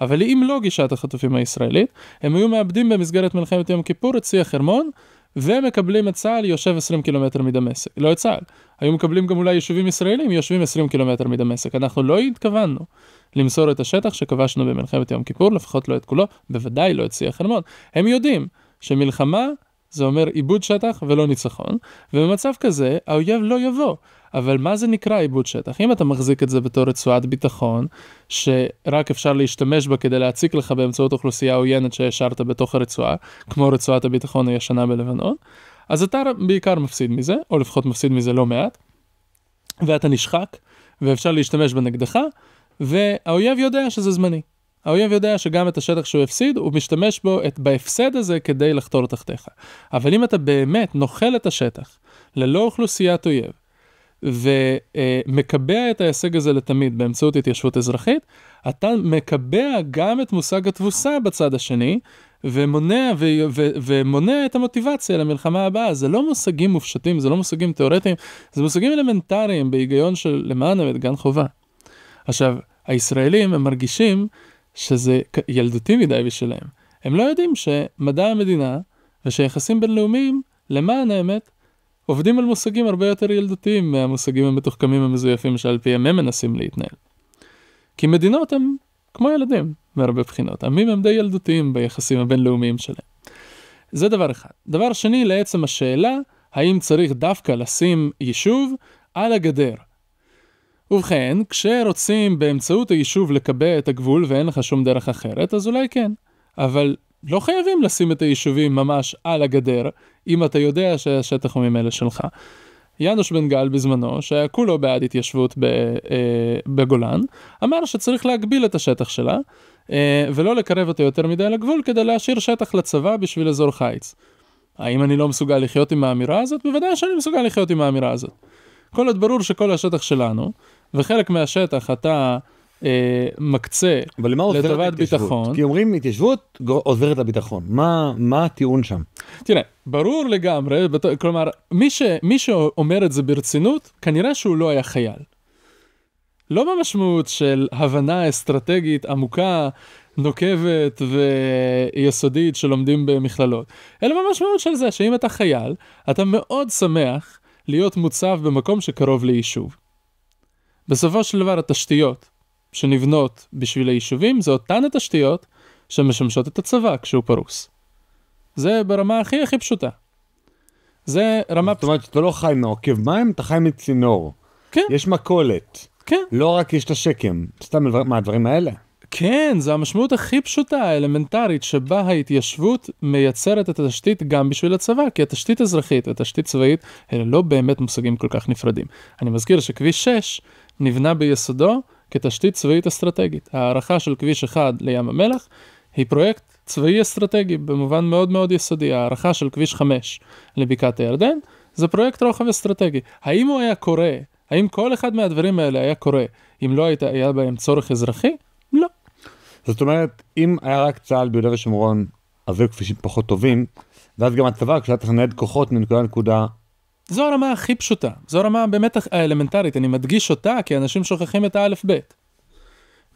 S2: אבל אם לא גישת החטופים הישראלית, הם היו מאבדים במסגרת מלחמת יום כיפור את צי החרמון, ומקבלים את צה"ל יושב 20 קילומטר מדמשק. לא את צה"ל. היו מקבלים גם אולי יישובים ישראלים, יושבים 20 קילומטר מדמשק. אנחנו לא התכוונו למסור את השטח שכבשנו במלחמת יום כיפור, לפחות לא את כולו, בוודאי לא את צי החרמון. הם יודעים שמלחמה זה אומר איבוד שטח ולא ניצחון, ובמצב כזה האויב לא יבוא. אבל מה זה נקרא איבוד שטח? אם אתה מחזיק את זה בתור רצועת ביטחון, שרק אפשר להשתמש בה כדי להציק לך באמצעות אוכלוסייה עוינת שהשארת בתוך הרצועה, כמו רצועת הביטחון הישנה בלבנון, אז אתה בעיקר מפסיד מזה, או לפחות מפסיד מזה לא מעט, ואתה נשחק, ואפשר להשתמש בנגדך, והאויב יודע שזה זמני. האויב יודע שגם את השטח שהוא הפסיד, הוא משתמש בו בהפסד הזה כדי לחתור תחתיך. אבל אם אתה באמת נוחל את השטח, ללא אוכלוסיית אויב, ומקבע את ההישג הזה לתמיד באמצעות התיישבות אזרחית, אתה מקבע גם את מושג התבוסה בצד השני, ומונע את המוטיבציה למלחמה הבאה. זה לא מושגים מופשטים, זה לא מושגים תיאורטיים, זה מושגים אלמנטריים בהיגיון של למען האמת גן חובה. עכשיו, הישראלים הם מרגישים שזה ילדותי מדי בשבילם. הם לא יודעים שמדע המדינה ושיחסים בינלאומיים, למען האמת, עובדים על מושגים הרבה יותר ילדותיים מהמושגים המתוחכמים המזויפים שעל פיהם הם מנסים להתנהל. כי מדינות הם כמו ילדים מהרבה בחינות. עמים הם די ילדותיים ביחסים הבינלאומיים שלהם. זה דבר אחד. דבר שני, לעצם השאלה, האם צריך דווקא לשים יישוב על הגדר? ובכן, כשרוצים באמצעות היישוב לקבע את הגבול ואין לך שום דרך אחרת, אז אולי כן. אבל לא חייבים לשים את היישובים ממש על הגדר, אם אתה יודע שהשטח הוא ממילא שלך. יאנוש בן גל בזמנו, שהיה כולו בעד התיישבות בגולן, אמר שצריך להגביל את השטח שלה, ולא לקרב אותו יותר מדי לגבול, כדי להשאיר שטח לצבא בשביל אזור חיץ. האם אני לא מסוגל לחיות עם האמירה הזאת? בוודאי שאני מסוגל לחיות עם האמירה הזאת. כל עוד ברור שכל השטח שלנו, וחלק מהשטח אתה מקצה לטובת ביטחון.
S1: כי אומרים התיישבות עוזרת לביטחון. מה הטיעון שם?
S2: תראה, ברור לגמרי, כלומר, מי שאומר את זה ברצינות, כנראה שהוא לא היה חייל. לא במשמעות של הבנה אסטרטגית עמוקה, נוקבת ויסודית שלומדים במכללות, אלא במשמעות של זה שאם אתה חייל, אתה מאוד שמח להיות מוצב במקום שקרוב ליישוב. בסופו של דבר התשתיות שנבנות בשביל היישובים, זה אותן התשתיות שמשמשות את הצבא כשהוא פרוס. זה ברמה הכי פשוטה. זה רמה...
S1: זאת אומרת, אתה לא חי מעוקב מים, אתה חי מצינור.
S2: כן.
S1: יש מקולת.
S2: כן.
S1: לא רק יש את השקם. סתם מהדברים האלה.
S2: כן, זו המשמעות הכי פשוטה, האלמנטרית, שבה ההתיישבות מייצרת את התשתית גם בשביל הצבא, כי התשתית אזרחית והתשתית צבאית, אלה לא באמת מושגים כל כך נפרדים. אני מזכיר שכביש 6 נבנה ביסודו כתשתית צבאית אסטרטגית. הערכה של כביש 1 לים המלח היא פרויקט צבאי אסטרטגי במובן מאוד מאוד יסודי. הערכה של כביש 5 לבקעת הירדן, זה פרויקט רוחב אסטרטגי. האם הוא היה קורה, האם כל אחד מהדברים האלה היה קורה, אם לא היה בהם צורך אזרחי? לא.
S1: זאת אומרת, אם היה רק צה"ל ביהודה ושומרון, אז היו כבישים פחות טובים, ואז גם הצבא, כשהיה צריך לנהל כוחות מנקודה לנקודה.
S2: זו הרמה הכי פשוטה, זו הרמה באמת האלמנטרית, אני מדגיש אותה, כי אנשים שוכחים את האלף בית.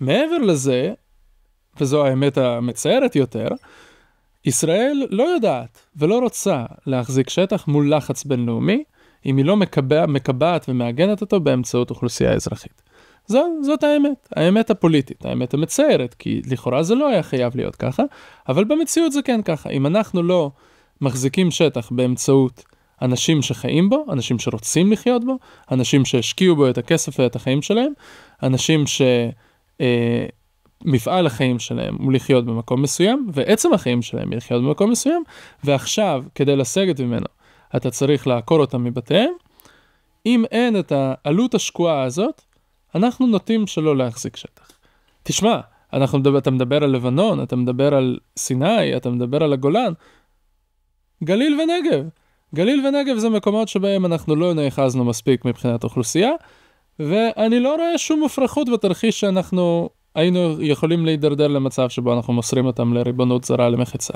S2: מעבר לזה, וזו האמת המצערת יותר, ישראל לא יודעת ולא רוצה להחזיק שטח מול לחץ בינלאומי, אם היא לא מקבעת ומאגנת אותו באמצעות אוכלוסייה אזרחית. זאת האמת, האמת הפוליטית, האמת המצערת, כי לכאורה זה לא היה חייב להיות ככה, אבל במציאות זה כן ככה. אם אנחנו לא מחזיקים שטח באמצעות אנשים שחיים בו, אנשים שרוצים לחיות בו, אנשים שהשקיעו בו את הכסף ואת החיים שלהם, אנשים מפעל החיים שלהם הוא לחיות במקום מסוים, ועצם החיים שלהם היא לחיות במקום מסוים, ועכשיו, כדי לסגת ממנו, אתה צריך לעקור אותם מבתיהם. אם אין את העלות השקועה הזאת, אנחנו נוטים שלא להחזיק שטח. תשמע, אתה מדבר על לבנון, אתה מדבר על סיני, אתה מדבר על הגולן, גליל ונגב. גליל ונגב זה מקומות שבהם אנחנו לא נאחזנו מספיק מבחינת אוכלוסייה, ואני לא רואה שום מופרכות בתרחיש שאנחנו היינו יכולים להידרדר למצב שבו אנחנו מוסרים אותם לריבונות זרה למחצה.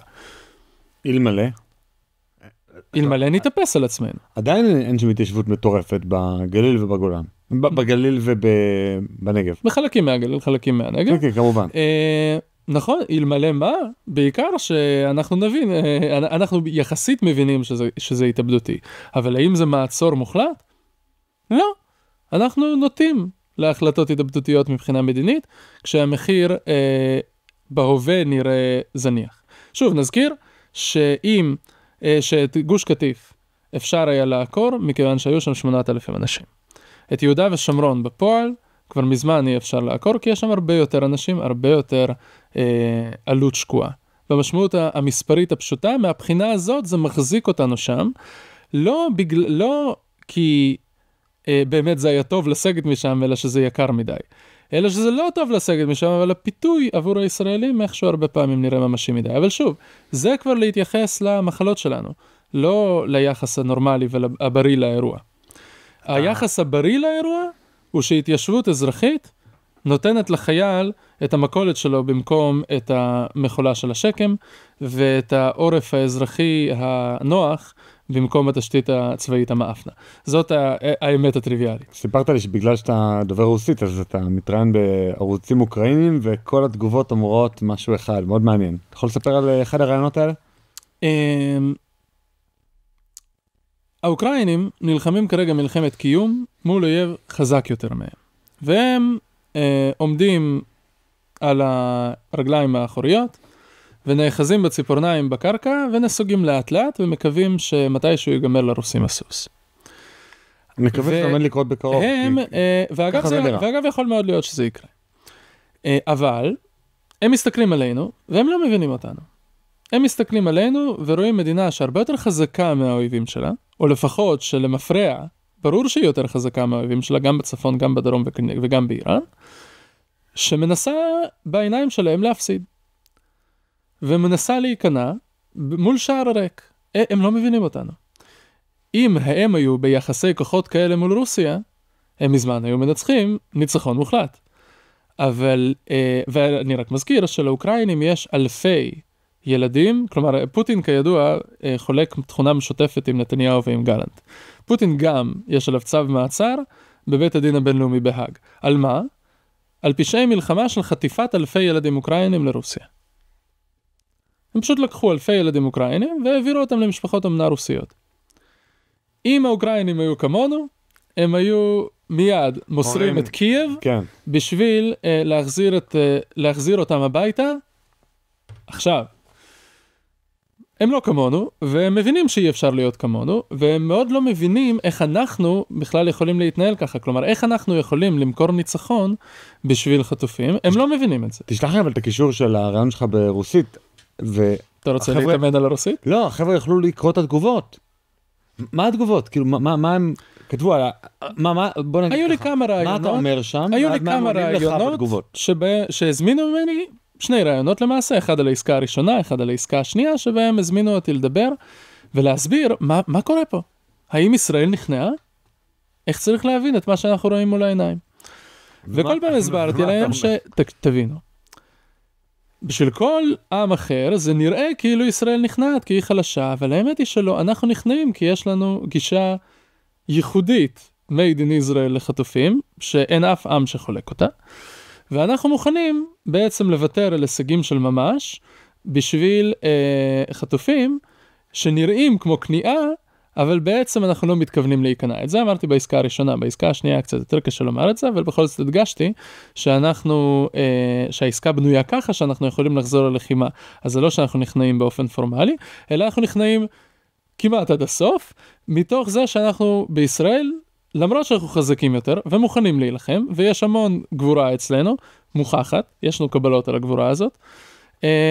S1: אלמלא
S2: נתאפס על עצמנו.
S1: עדיין אין שם התיישבות מטורפת בגליל ובגולן. בגליל ובנגב.
S2: בחלקים מהגליל, חלקים מהנגב.
S1: כן, כמובן.
S2: נכון, אלמלא מה? בעיקר שאנחנו נבין, אנחנו יחסית מבינים שזה התאבדותי. אבל האם זה מעצור מוחלט? לא. אנחנו נוטים להחלטות התאבדותיות מבחינה מדינית, כשהמחיר בהווה נראה זניח. שוב, נזכיר שאת גוש קטיף אפשר היה לעקור, מכיוון שהיו שם 8,000 אנשים. את יהודה ושומרון בפועל, כבר מזמן אי אפשר לעקור, כי יש שם הרבה יותר אנשים, הרבה יותר עלות שקועה. במשמעות המספרית הפשוטה, מהבחינה הזאת זה מחזיק אותנו שם, לא כי באמת זה היה טוב לסגת משם, אלא שזה יקר מדי. אלא שזה לא טוב לסגת משם, אבל הפיתוי עבור הישראלים איכשהו הרבה פעמים נראה ממשי מדי. אבל שוב, זה כבר להתייחס למחלות שלנו, לא ליחס הנורמלי והבריא לאירוע. היחס הבריא לאירוע הוא שהתיישבות אזרחית נותנת לחייל את המקולת שלו במקום את המחולה של השקם, ואת העורף האזרחי הנוח במקום התשתית הצבאית המאפנה. זאת האמת הטריוויאלית.
S1: סיפרת לי שבגלל שאתה דובר רוסית, אז אתה מתראיין בערוצים אוקראינים, וכל התגובות אמורות משהו אחד, מאוד מעניין. אתה יכול לספר על אחד הרעיונות האלה?
S2: האוקראינים נלחמים כרגע מלחמת קיום מול אויב חזק יותר מהם. והם עומדים על הרגליים האחוריות, ונאחזים בציפורניים בקרקע, ונסוגים לאט לאט, ומקווים שמתישהו ייגמר לרוסים הסוס.
S1: מקווה שזה עומד לקרות בקרוב.
S2: ואגב יכול מאוד להיות שזה יקרה. אבל הם מסתכלים עלינו, והם לא מבינים אותנו. הם מסתכלים עלינו ורואים מדינה שהרבה יותר חזקה מהאויבים שלה, או לפחות שלמפרע, ברור שהיא יותר חזקה מהאויבים שלה, גם בצפון, גם בדרום וגם באיראן, שמנסה בעיניים שלהם להפסיד. ומנסה להיכנע מול שער הריק. הם לא מבינים אותנו. אם הם היו ביחסי כוחות כאלה מול רוסיה, הם מזמן היו מנצחים ניצחון מוחלט. אבל, ואני רק מזכיר שלאוקראינים יש אלפי ילדים, כלומר פוטין כידוע חולק תכונה משותפת עם נתניהו ועם גלנט. פוטין גם יש עליו צו מעצר בבית הדין הבינלאומי בהאג. על מה? על פשעי מלחמה של חטיפת אלפי ילדים אוקראינים לרוסיה. הם פשוט לקחו אלפי ילדים אוקראינים והעבירו אותם למשפחות אומנה רוסיות. אם האוקראינים היו כמונו, הם היו מיד מוסרים את קייב,
S1: כן.
S2: בשביל להחזיר אותם הביתה עכשיו. הם לא כמונו, והם מבינים שאי אפשר להיות כמונו, והם מאוד לא מבינים איך אנחנו בכלל יכולים להתנהל ככה. כלומר, איך אנחנו יכולים למכור ניצחון בשביל חטופים, הם לא מבינים את זה.
S1: תשלח לי אבל את הקישור של הרעיון שלך ברוסית.
S2: אתה רוצה להתאמן על הרוסית?
S1: לא, החבר'ה יכלו לקרוא את התגובות. מה התגובות? כאילו, מה הם כתבו על... בוא נגיד
S2: ככה. היו לי כמה רעיונות.
S1: מה אתה אומר שם?
S2: היו לי כמה רעיונות שהזמינו ממני שני רעיונות למעשה, אחד על העסקה הראשונה, אחד על העסקה השנייה, שבהם הזמינו אותי לדבר ולהסביר מה קורה פה. האם ישראל נכנעה? איך צריך להבין את מה שאנחנו רואים מול העיניים? וכל פעם הסברתי להם שתבינו. בשביל כל עם אחר זה נראה כאילו ישראל נכנעת, כי היא חלשה, אבל האמת היא שלא, אנחנו נכנעים כי יש לנו גישה ייחודית, made in Israel לחטופים, שאין אף עם שחולק אותה, ואנחנו מוכנים בעצם לוותר על הישגים של ממש, בשביל חטופים שנראים כמו כניעה, אבל בעצם אנחנו לא מתכוונים להיכנע. את זה אמרתי בעסקה הראשונה, בעסקה השנייה קצת יותר קשה לומר את זה, אבל בכל זאת הדגשתי שהעסקה בנויה ככה שאנחנו יכולים לחזור ללחימה. אז זה לא שאנחנו נכנעים באופן פורמלי, אלא אנחנו נכנעים כמעט עד הסוף, מתוך זה שאנחנו בישראל, למרות שאנחנו חזקים יותר ומוכנים להילחם, ויש המון גבורה אצלנו, מוכחת, יש לנו קבלות על הגבורה הזאת,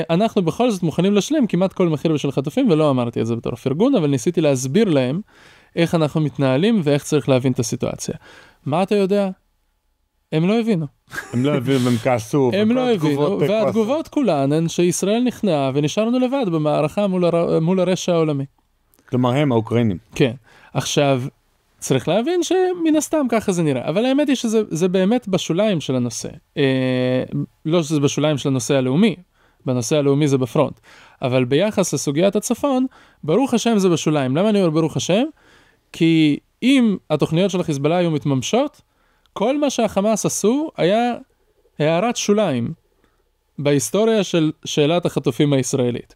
S2: אנחנו בכל זאת מוכנים לשלם כמעט כל מחיר בשביל חטופים, ולא אמרתי את זה בתור פרגון, אבל ניסיתי להסביר להם איך אנחנו מתנהלים ואיך צריך להבין את הסיטואציה. מה אתה יודע? הם לא הבינו.
S1: הם לא הבינו, הם כעסו.
S2: הם לא הבינו, והתגובות כולן הן שישראל נכנעה ונשארנו לבד במערכה מול הרשע העולמי. כלומר
S1: הם האוקראינים.
S2: כן. עכשיו, צריך להבין שמן הסתם ככה זה נראה, אבל האמת היא שזה באמת בשוליים של הנושא. לא שזה בשוליים של הנושא הלאומי, בנושא הלאומי זה בפרונט, אבל ביחס לסוגיית הצפון, ברוך השם זה בשוליים. למה אני אומר ברוך השם? כי אם התוכניות של החיזבאללה היו מתממשות, כל מה שהחמאס עשו היה הערת שוליים בהיסטוריה של שאלת החטופים הישראלית.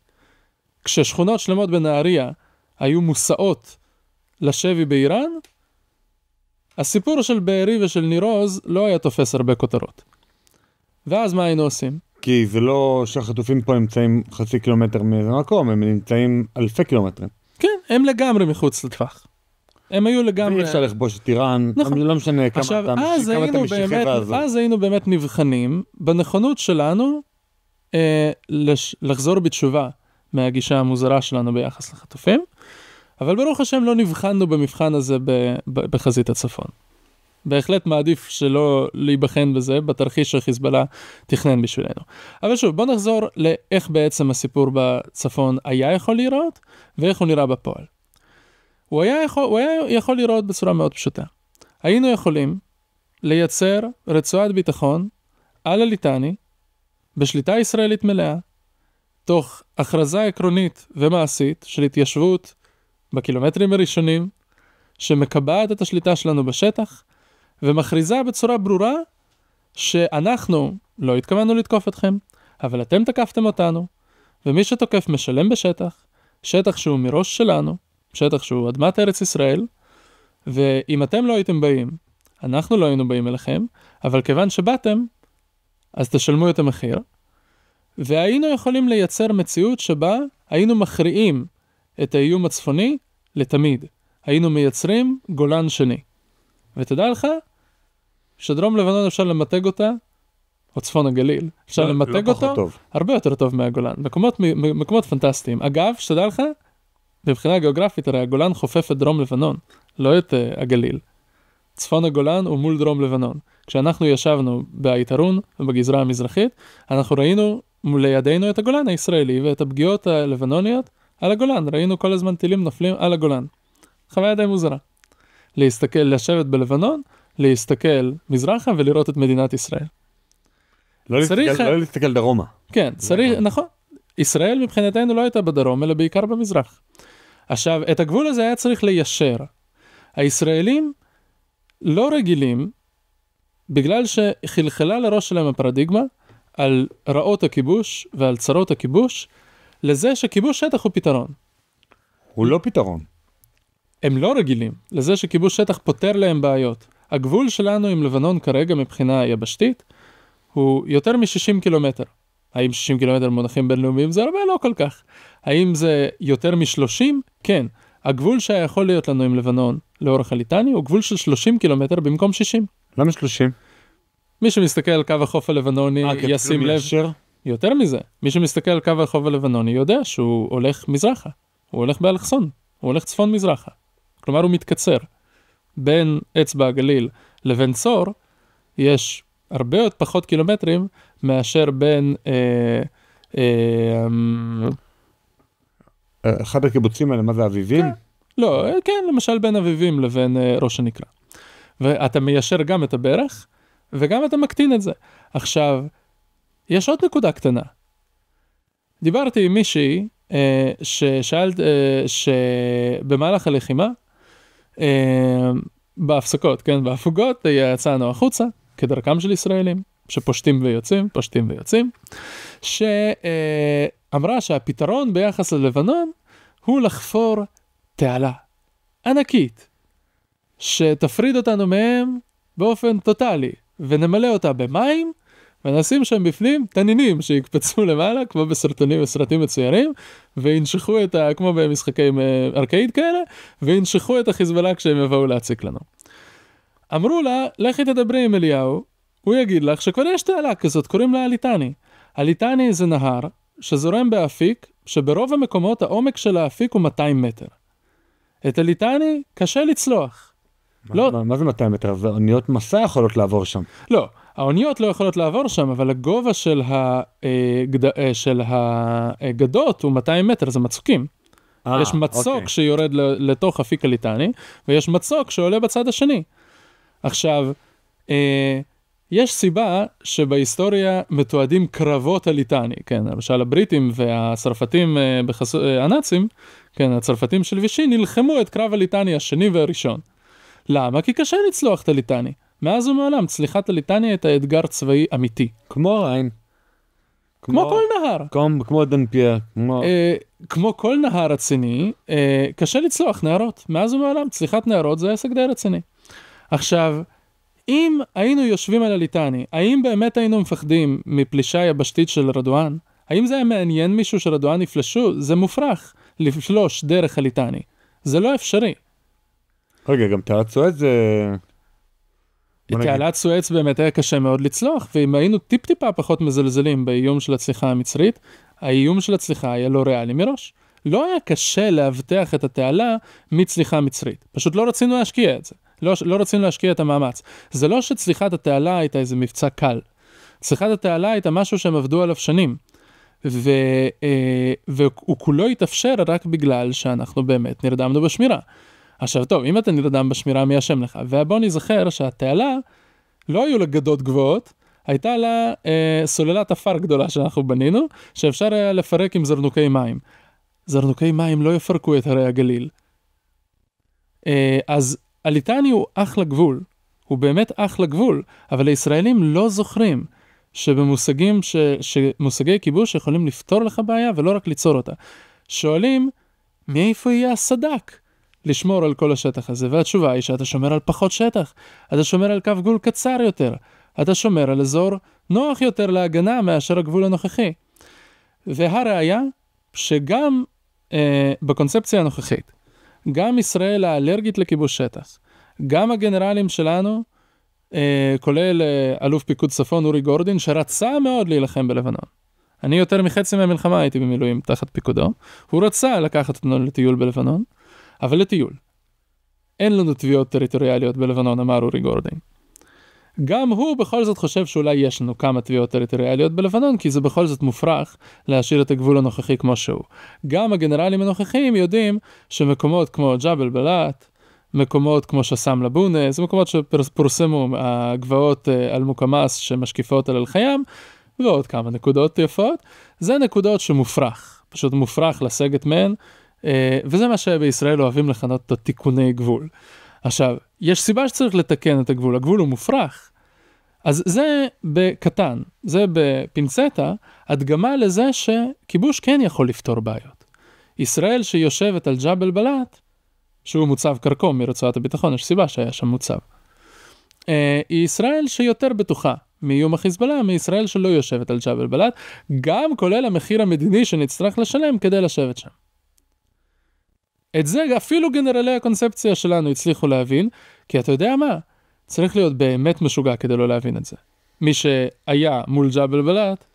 S2: כששכונות שלמות בנהריה היו מוסעות לשבי באיראן, הסיפור של בארי ושל נירוז לא היה תופס הרבה כותרות. ואז מה היינו עושים?
S1: כי זה לא שהחטופים פה נמצאים חצי קילומטר מאיזה מקום, הם נמצאים אלפי קילומטרים.
S2: כן, הם לגמרי מחוץ לטווח. הם היו לגמרי...
S1: ואי אפשר לכבוש את איראן,
S2: נכון.
S1: לא משנה כמה אתה משחרר הזאת.
S2: אז היינו באמת נבחנים בנכונות שלנו לחזור בתשובה מהגישה המוזרה שלנו ביחס לחטופים, אבל ברוך השם לא נבחנו במבחן הזה בחזית הצפון. בהחלט מעדיף שלא להיבחן בזה, בתרחיש שחיזבאללה תכנן בשבילנו. אבל שוב, בוא נחזור לאיך בעצם הסיפור בצפון היה יכול לראות, ואיך הוא נראה בפועל. הוא היה יכול לראות בצורה מאוד פשוטה. היינו יכולים לייצר רצועת ביטחון על הליטני, בשליטה ישראלית מלאה, תוך הכרזה עקרונית ומעשית של התיישבות בקילומטרים הראשונים, שמקבעת את השליטה שלנו בשטח, ומכריזה בצורה ברורה שאנחנו לא התכוונו לתקוף אתכם, אבל אתם תקפתם אותנו, ומי שתוקף משלם בשטח, שטח שהוא מראש שלנו, שטח שהוא אדמת ארץ ישראל, ואם אתם לא הייתם באים, אנחנו לא היינו באים אליכם, אבל כיוון שבאתם, אז תשלמו את המחיר, והיינו יכולים לייצר מציאות שבה היינו מכריעים את האיום הצפוני לתמיד. היינו מייצרים גולן שני. ותדע לך, שדרום לבנון אפשר למתג אותה, או צפון הגליל, אפשר למתג אותו הרבה יותר טוב מהגולן. מקומות פנטסטיים. אגב, שתדע לך, בבחינה גיאוגרפית, הרי הגולן חופף את דרום לבנון, לא את הגליל. צפון הגולן הוא מול דרום לבנון. כשאנחנו ישבנו ביתרון ובגזרה המזרחית, אנחנו ראינו מול ידינו את הגולן הישראלי ואת הפגיעות הלבנוניות על הגולן. ראינו כל הזמן טילים נופלים על הגולן. חוויה די מוזרה. לשבת בלבנון, להסתכל מזרחה ולראות את מדינת ישראל.
S1: לא להסתכל דרומה.
S2: כן, צריך, נכון. ישראל מבחינתנו לא הייתה בדרום, אלא בעיקר במזרח. עכשיו, את הגבול הזה היה צריך ליישר. הישראלים לא רגילים, בגלל שחלחלה לראש שלהם הפרדיגמה, על רעות הכיבוש ועל צרות הכיבוש, לזה שכיבוש שטח הוא פתרון.
S1: הוא לא פתרון.
S2: הם לא רגילים, לזה שכיבוש שטח פותר להם בעיות. הגבול שלנו עם לבנון כרגע מבחינה יבשתית, הוא יותר מ-60 קילומטר. האם 60 קילומטר מונחים בינלאומיים? זה הרבה לא כל כך. האם זה יותר מ-30? כן. הגבול שיכול להיות לנו עם לבנון לאורך הליטני הוא גבול של 30 קילומטר במקום 60.
S1: למה 30?
S2: מי שמסתכל על קו החוף הלבנוני ישים לב. יותר מזה. מי שמסתכל על קו החוף הלבנוני יודע שהוא הולך מזרחה. הוא הולך באלכסון. הוא הולך צפון מזרחה. כלומר הוא מתקצר. בין אצבע הגליל לבין צור יש הרבה עוד פחות קילומטרים מאשר בין
S1: אחד הקיבוצים האלה, מה זה אביבים?
S2: כן. לא, כן, למשל בין אביבים לבין ראש הנקרה. ואתה מיישר גם את הברך, וגם אתה מקטין את זה. עכשיו, יש עוד נקודה קטנה. דיברתי עם מישהי ששאלת, שבמהלך הלחימה, בהפסקות, כן, בהפוגות, יצאנו החוצה, כדרכם של ישראלים, שפושטים ויוצאים, פושטים ויוצאים, שאמרה שהפתרון ביחס ללבנון, הוא לחפור תעלה ענקית, שתפריד אותנו מהם באופן טוטלי, ונמלא אותה במים, ונשים שם בפנים תנינים שיקפצו למעלה, כמו בסרטונים וסרטים מצוירים, וינשכו את כמו במשחקי ארקאיד כאלה, וינשכו את החיזבאללה כשהם יבואו להציק לנו. אמרו לה, לכי תדברי עם אליהו, הוא יגיד לך שכבר יש תעלה כזאת, קוראים לה הליטני. הליטני זה נהר שזורם באפיק, שברוב המקומות העומק של האפיק הוא 200 מטר. את הליטני קשה לצלוח.
S1: מה זה 200 מטר? זה אוניות מסע יכולות לעבור שם.
S2: לא, האוניות לא יכולות לעבור שם, אבל הגובה של הגדות הוא 200 מטר, זה מצוקים. יש מצוק שיורד לתוך אפיק הליטני, ויש מצוק שעולה בצד השני. עכשיו, יש סיבה שבהיסטוריה מתועדים קרבות הליטני, כן, למשל הבריטים והצרפתים הנאצים, כן, הצרפתים של וישי, נלחמו את קרב הליטני השני והראשון. למה? כי קשה לצלוח את הליטני. מאז ומעולם, צליחת הליטני הייתה אתגר צבאי אמיתי.
S1: כמו ריין.
S2: כמו כל נהר.
S1: כמו דנפייר.
S2: כמו כל נהר רציני, קשה לצלוח נהרות. מאז ומעולם, צליחת נהרות זה עסק די רציני. עכשיו, אם היינו יושבים על הליטני, האם באמת היינו מפחדים מפלישה יבשתית של רדואן? האם זה היה מעניין מישהו שרדואן יפלשו? זה מופרך לפלוש דרך הליטני. זה לא אפשרי.
S1: רגע, גם תעלת סואץ זה...
S2: תעלת סואץ באמת היה קשה מאוד לצלוח, ואם היינו טיפ-טיפה פחות מזלזלים באיום של הצליחה המצרית, האיום של הצליחה היה לא ריאלי מראש. לא היה קשה להבטח את התעלה מצליחה מצרית. פשוט לא רצינו להשקיע את זה. לא רצינו להשקיע את המאמץ. זה לא שצליחת התעלה הייתה איזה מבצע קל. צליחת התעלה הייתה משהו שהם עבדו עליו שנים. והוא כולו התאפשר רק בגלל שאנחנו באמת נרדמנו בשמירה. עכשיו טוב, אם אתה נרדם בשמירה, מי אשם לך? ובוא נזכר שהתעלה, לא היו לה גדות גבוהות, הייתה לה סוללת אפר גדולה שאנחנו בנינו, שאפשר היה לפרק עם זרנוקי מים. זרנוקי מים לא יפרקו את הרי הגליל. אז הליטני הוא אחלה גבול, הוא באמת אחלה גבול, אבל הישראלים לא זוכרים שבמושגים, שמושגי כיבוש יכולים לפתור לך בעיה ולא רק ליצור אותה. שואלים, מאיפה יהיה הסדק לשמור על כל השטח הזה? והתשובה היא שאתה שומר על פחות שטח, אתה שומר על קו גבול קצר יותר, אתה שומר על אזור נוח יותר להגנה מאשר הגבול הנוכחי. והראיה, שגם בקונספציה הנוכחית, גם ישראל האלרגית לכיבוש שטח, גם הגנרלים שלנו, כולל אלוף פיקוד צפון אורי גורדין, שרצה מאוד להילחם בלבנון. אני יותר מחצי מהמלחמה הייתי במילואים תחת פיקודו, הוא רצה לקחת אותנו לטיול בלבנון, אבל לטיול. אין לנו תביעות טריטוריאליות בלבנון, אמר אורי גורדין. גם הוא בכל זאת חושב שאולי יש לנו כמה תביעות טריטוריאליות בלבנון, כי זה בכל זאת מופרך להשאיר את הגבול הנוכחי כמו שהוא. גם הגנרלים הנוכחיים יודעים שמקומות כמו ג'בל בלאט, מקומות כמו שסם לבונה, זה מקומות שפורסמו הגבעות על מוקמאס שמשקיפות על אל-חיים, ועוד כמה נקודות יפות, זה נקודות שמופרך, פשוט מופרך לסגת מהן, וזה מה שבישראל אוהבים לכנות את תיקוני גבול. עכשיו, יש סיבה שצריך לתקן את הגבול, הגבול הוא מופרך, אז זה בקטן, זה בפינצטה, הדגמה לזה שכיבוש כן יכול לפתור בעיות. ישראל שיושבת על ג'בל בלאט, שהוא מוצב קרקום מרצועת הביטחון, יש סיבה שהיה שם מוצב. היא ישראל שיותר בטוחה מאיום החיזבאללה, מישראל שלא יושבת על ג'בל בלאט, גם כולל המחיר המדיני שנצטרך לשלם כדי לשבת שם. את זה אפילו גנרלי הקונספציה שלנו הצליחו להבין, כי אתה יודע מה? צריך להיות באמת משוגע כדי לא להבין את זה. מי שהיה מול ג'בל בלאט,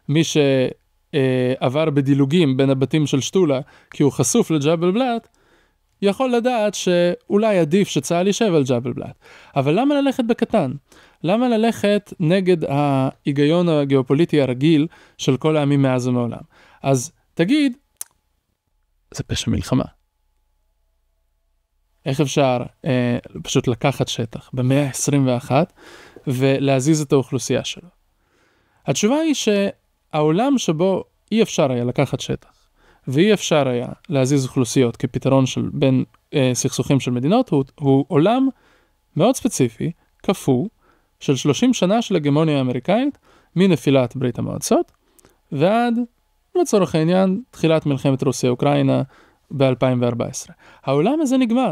S2: מי שעבר בדילוגים בין הבתים של שטולה, כי הוא חשוף לג'בל בלאט, יכול לדעת שאולי עדיף שצהל יישב על ג'בל בלאט. אבל למה ללכת בקטן? למה ללכת נגד ההיגיון הגיאופוליטי הרגיל של כל העמים מאז ומעולם? אז תגיד, זה פשע מלחמה. איך אפשר פשוט לקחת שטח במאה ה-21 ולהזיז את האוכלוסייה שלו? התשובה היא שהעולם שבו אי אפשר היה לקחת שטח, ואי אפשר היה להזיז אוכלוסיות כפתרון בין סכסוכים של מדינות, הוא עולם מאוד ספציפי, כפו, של 30 שנה של הגמוניה האמריקאית, מנפילת ברית המועצות, ועד, לצורך העניין, תחילת מלחמת רוסיה-אוקראינה ב-2014. העולם הזה נגמר.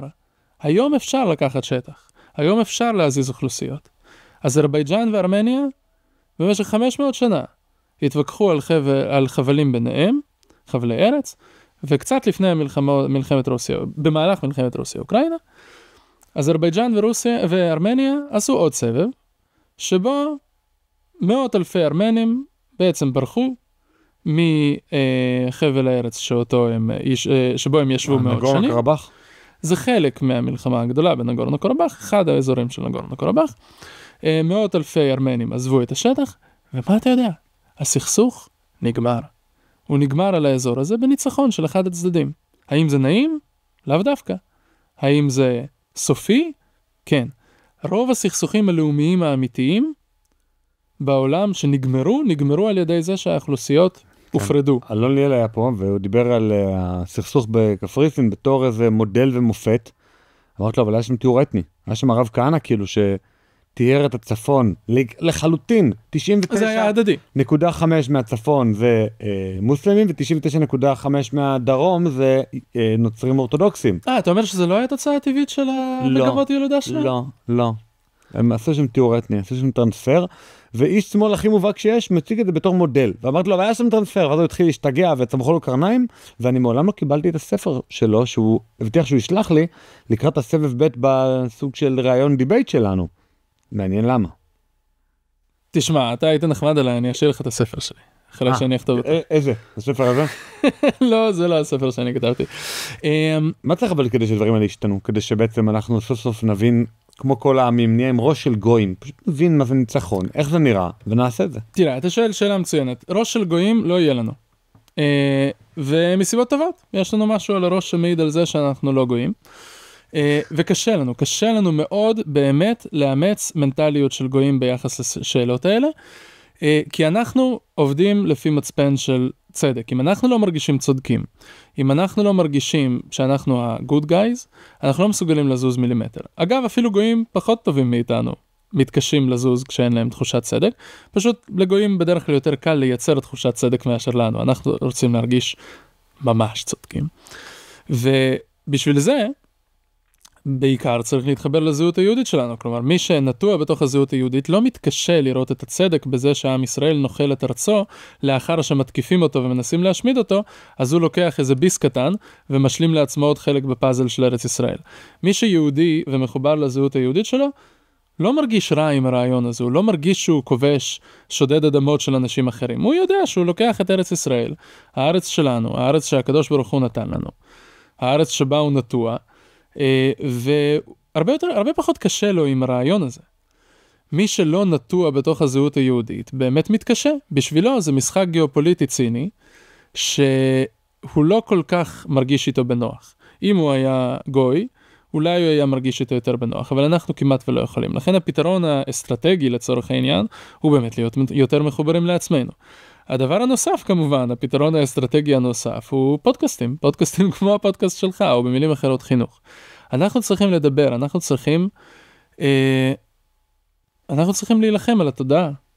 S2: היום אפשר לקחת שטח. היום אפשר להזיז אוכלוסיות. אזרבייג'אן וארמניה, במשך 500 שנה, התווכחו על חבלים ביניהם, חבלי ארץ, וקצת לפני מלחמת רוסיה, במהלך מלחמת רוסיה-אוקראינה, אזרבייג'אן וארמניה עשו עוד סבב, שבו מאות אלפי ארמנים בעצם ברחו מחבל הארץ שבו הם ישבו מאות שנים.
S1: נגורנו קרבאח?
S2: זה חלק מהמלחמה הגדולה בנגורנו קרבאח, אחד האזורים של נגורנו קרבאח. מאות אלפי ארמנים עזבו את השטח, ומה אתה יודע? הסכסוך נגמר. הוא נגמר על האזור הזה בניצחון של אחד הצדדים. האם זה נעים? לאו דווקא. האם זה סופי? כן. רוב הסכסוכים הלאומיים האמיתיים בעולם נגמרו על ידי זה שהאוכלוסיות הופרדו.
S1: אלון ליאל היה פה, והוא דיבר על הסכסוך בקפריסין בתור איזה מודל ומופת. אמרתי לו, אבל היה שם תיאור אתני. היה שם הרב כהנא כאילו שתיאר את הצפון לחלוטין, 99.5 מהצפון זה מוסלמים, ו-99.5 מהדרום זה נוצרים אורתודוקסים.
S2: אתה אומר שזה לא היה תוצאה טבעית של המגמות ילודה שלה?
S1: לא. הם עשו שם תיאור אתני, עשו שם טרנספר, ואיש שמאל הכי מובהק שיש מציג את זה בתור מודל. ואמרתי לו, אבל היה שם טרנספר, ואז הוא התחיל להשתגע וצמחו לו קרניים, ואני מעולם לא קיבלתי את הספר שלו, שהוא הבטיח שהוא ישלח לי, לקראת הסבב ב' בסוג של ראיון דיבייט שלנו. מעניין למה.
S2: תשמע, אתה היית נחמד עליי, אני אשאיר לך את הספר שלי. אחרי שאני אכתוב אותו.
S1: איזה? הספר הזה?
S2: לא, זה לא הספר שאני כתבתי.
S1: מה צריך אבל כדי שדברים האלה ישתנו? כדי שבעצם אנחנו סוף סוף נבין, כמו כל העמים, נהיה עם ראש של גויים, פשוט נבין מה זה ניצחון, איך זה נראה, ונעשה את זה.
S2: תראה, אתה שואל שאלה מצוינת. ראש של גויים לא יהיה לנו. ומסיבות טובות, יש לנו משהו על הראש שמעיד על זה שאנחנו לא גויים. וקשה לנו מאוד באמת לאמץ מנטליות של גויים ביחס לשאלות האלה, כי אנחנו עובדים לפי מצפן של צדק. אם אנחנו לא מרגישים צודקים, אם אנחנו לא מרגישים שאנחנו ה-good guys, אנחנו לא מסוגלים לזוז מילימטר. אגב, אפילו גויים פחות טובים מאיתנו מתקשים לזוז כשאין להם תחושת צדק. פשוט לגויים בדרך כלל יותר קל לייצר תחושת צדק מאשר לנו. אנחנו רוצים להרגיש ממש צודקים. ובשביל זה, בעיקר צריך להתחבר לזהות היהודית שלנו. כלומר, מי שנטוע בתוך הזהות היהודית לא מתקשה לראות את הצדק בזה שעם ישראל נוחל את ארצו לאחר שמתקיפים אותו ומנסים להשמיד אותו, אז הוא לוקח איזה ביס קטן ומשלים לעצמו עוד חלק בפאזל של ארץ ישראל. מי שיהודי ומחובר לזהות היהודית שלו, לא מרגיש רע עם הרעיון הזה, הוא לא מרגיש שהוא כובש, שודד אדמות של אנשים אחרים. הוא יודע שהוא לוקח את ארץ ישראל, הארץ שלנו, הארץ שהקדוש ברוך הוא נתן לנו, הארץ שבה הוא נטוע, והרבה פחות קשה לו עם הרעיון הזה. מי שלא נטוע בתוך הזהות היהודית באמת מתקשה. בשבילו זה משחק גיאופוליטי ציני שהוא לא כל כך מרגיש איתו בנוח. אם הוא היה גוי, אולי הוא היה מרגיש איתו יותר בנוח, אבל אנחנו כמעט ולא יכולים. לכן הפתרון האסטרטגי לצורך העניין הוא באמת להיות יותר מחוברים לעצמנו. הדבר הנוסף כמובן, הפתרון האסטרטגי הנוסף הוא פודקאסטים כמו הפודקאסט שלך, או במילים אחרות חינוך. אנחנו צריכים לדבר, אנחנו צריכים להילחם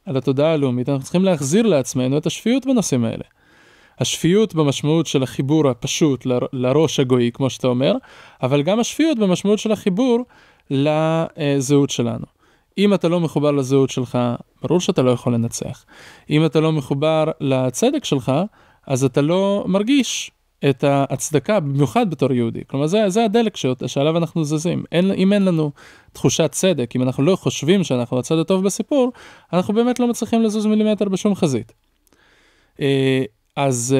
S2: על התודעה הלאומית, אנחנו צריכים להחזיר לעצמנו את השפיות בנושאים האלה. השפיות במשמעות של החיבור הפשוט לראש הגוי, כמו שאתה אומר, אבל גם השפיות במשמעות של החיבור לזהות שלנו. אם אתה לא מחובר לזהות שלך, ברור שאתה לא יכול לנצח. אם אתה לא מחובר לצדק שלך, אז אתה לא מרגיש את ההצדקה, במיוחד בתור יהודי. כלומר, זה הדלק שעליו אנחנו זזים. אם אין לנו תחושת צדק, אם אנחנו לא חושבים שאנחנו הצד הטוב בסיפור, אנחנו באמת לא מצליחים לזוז מילימטר בשום חזית. אז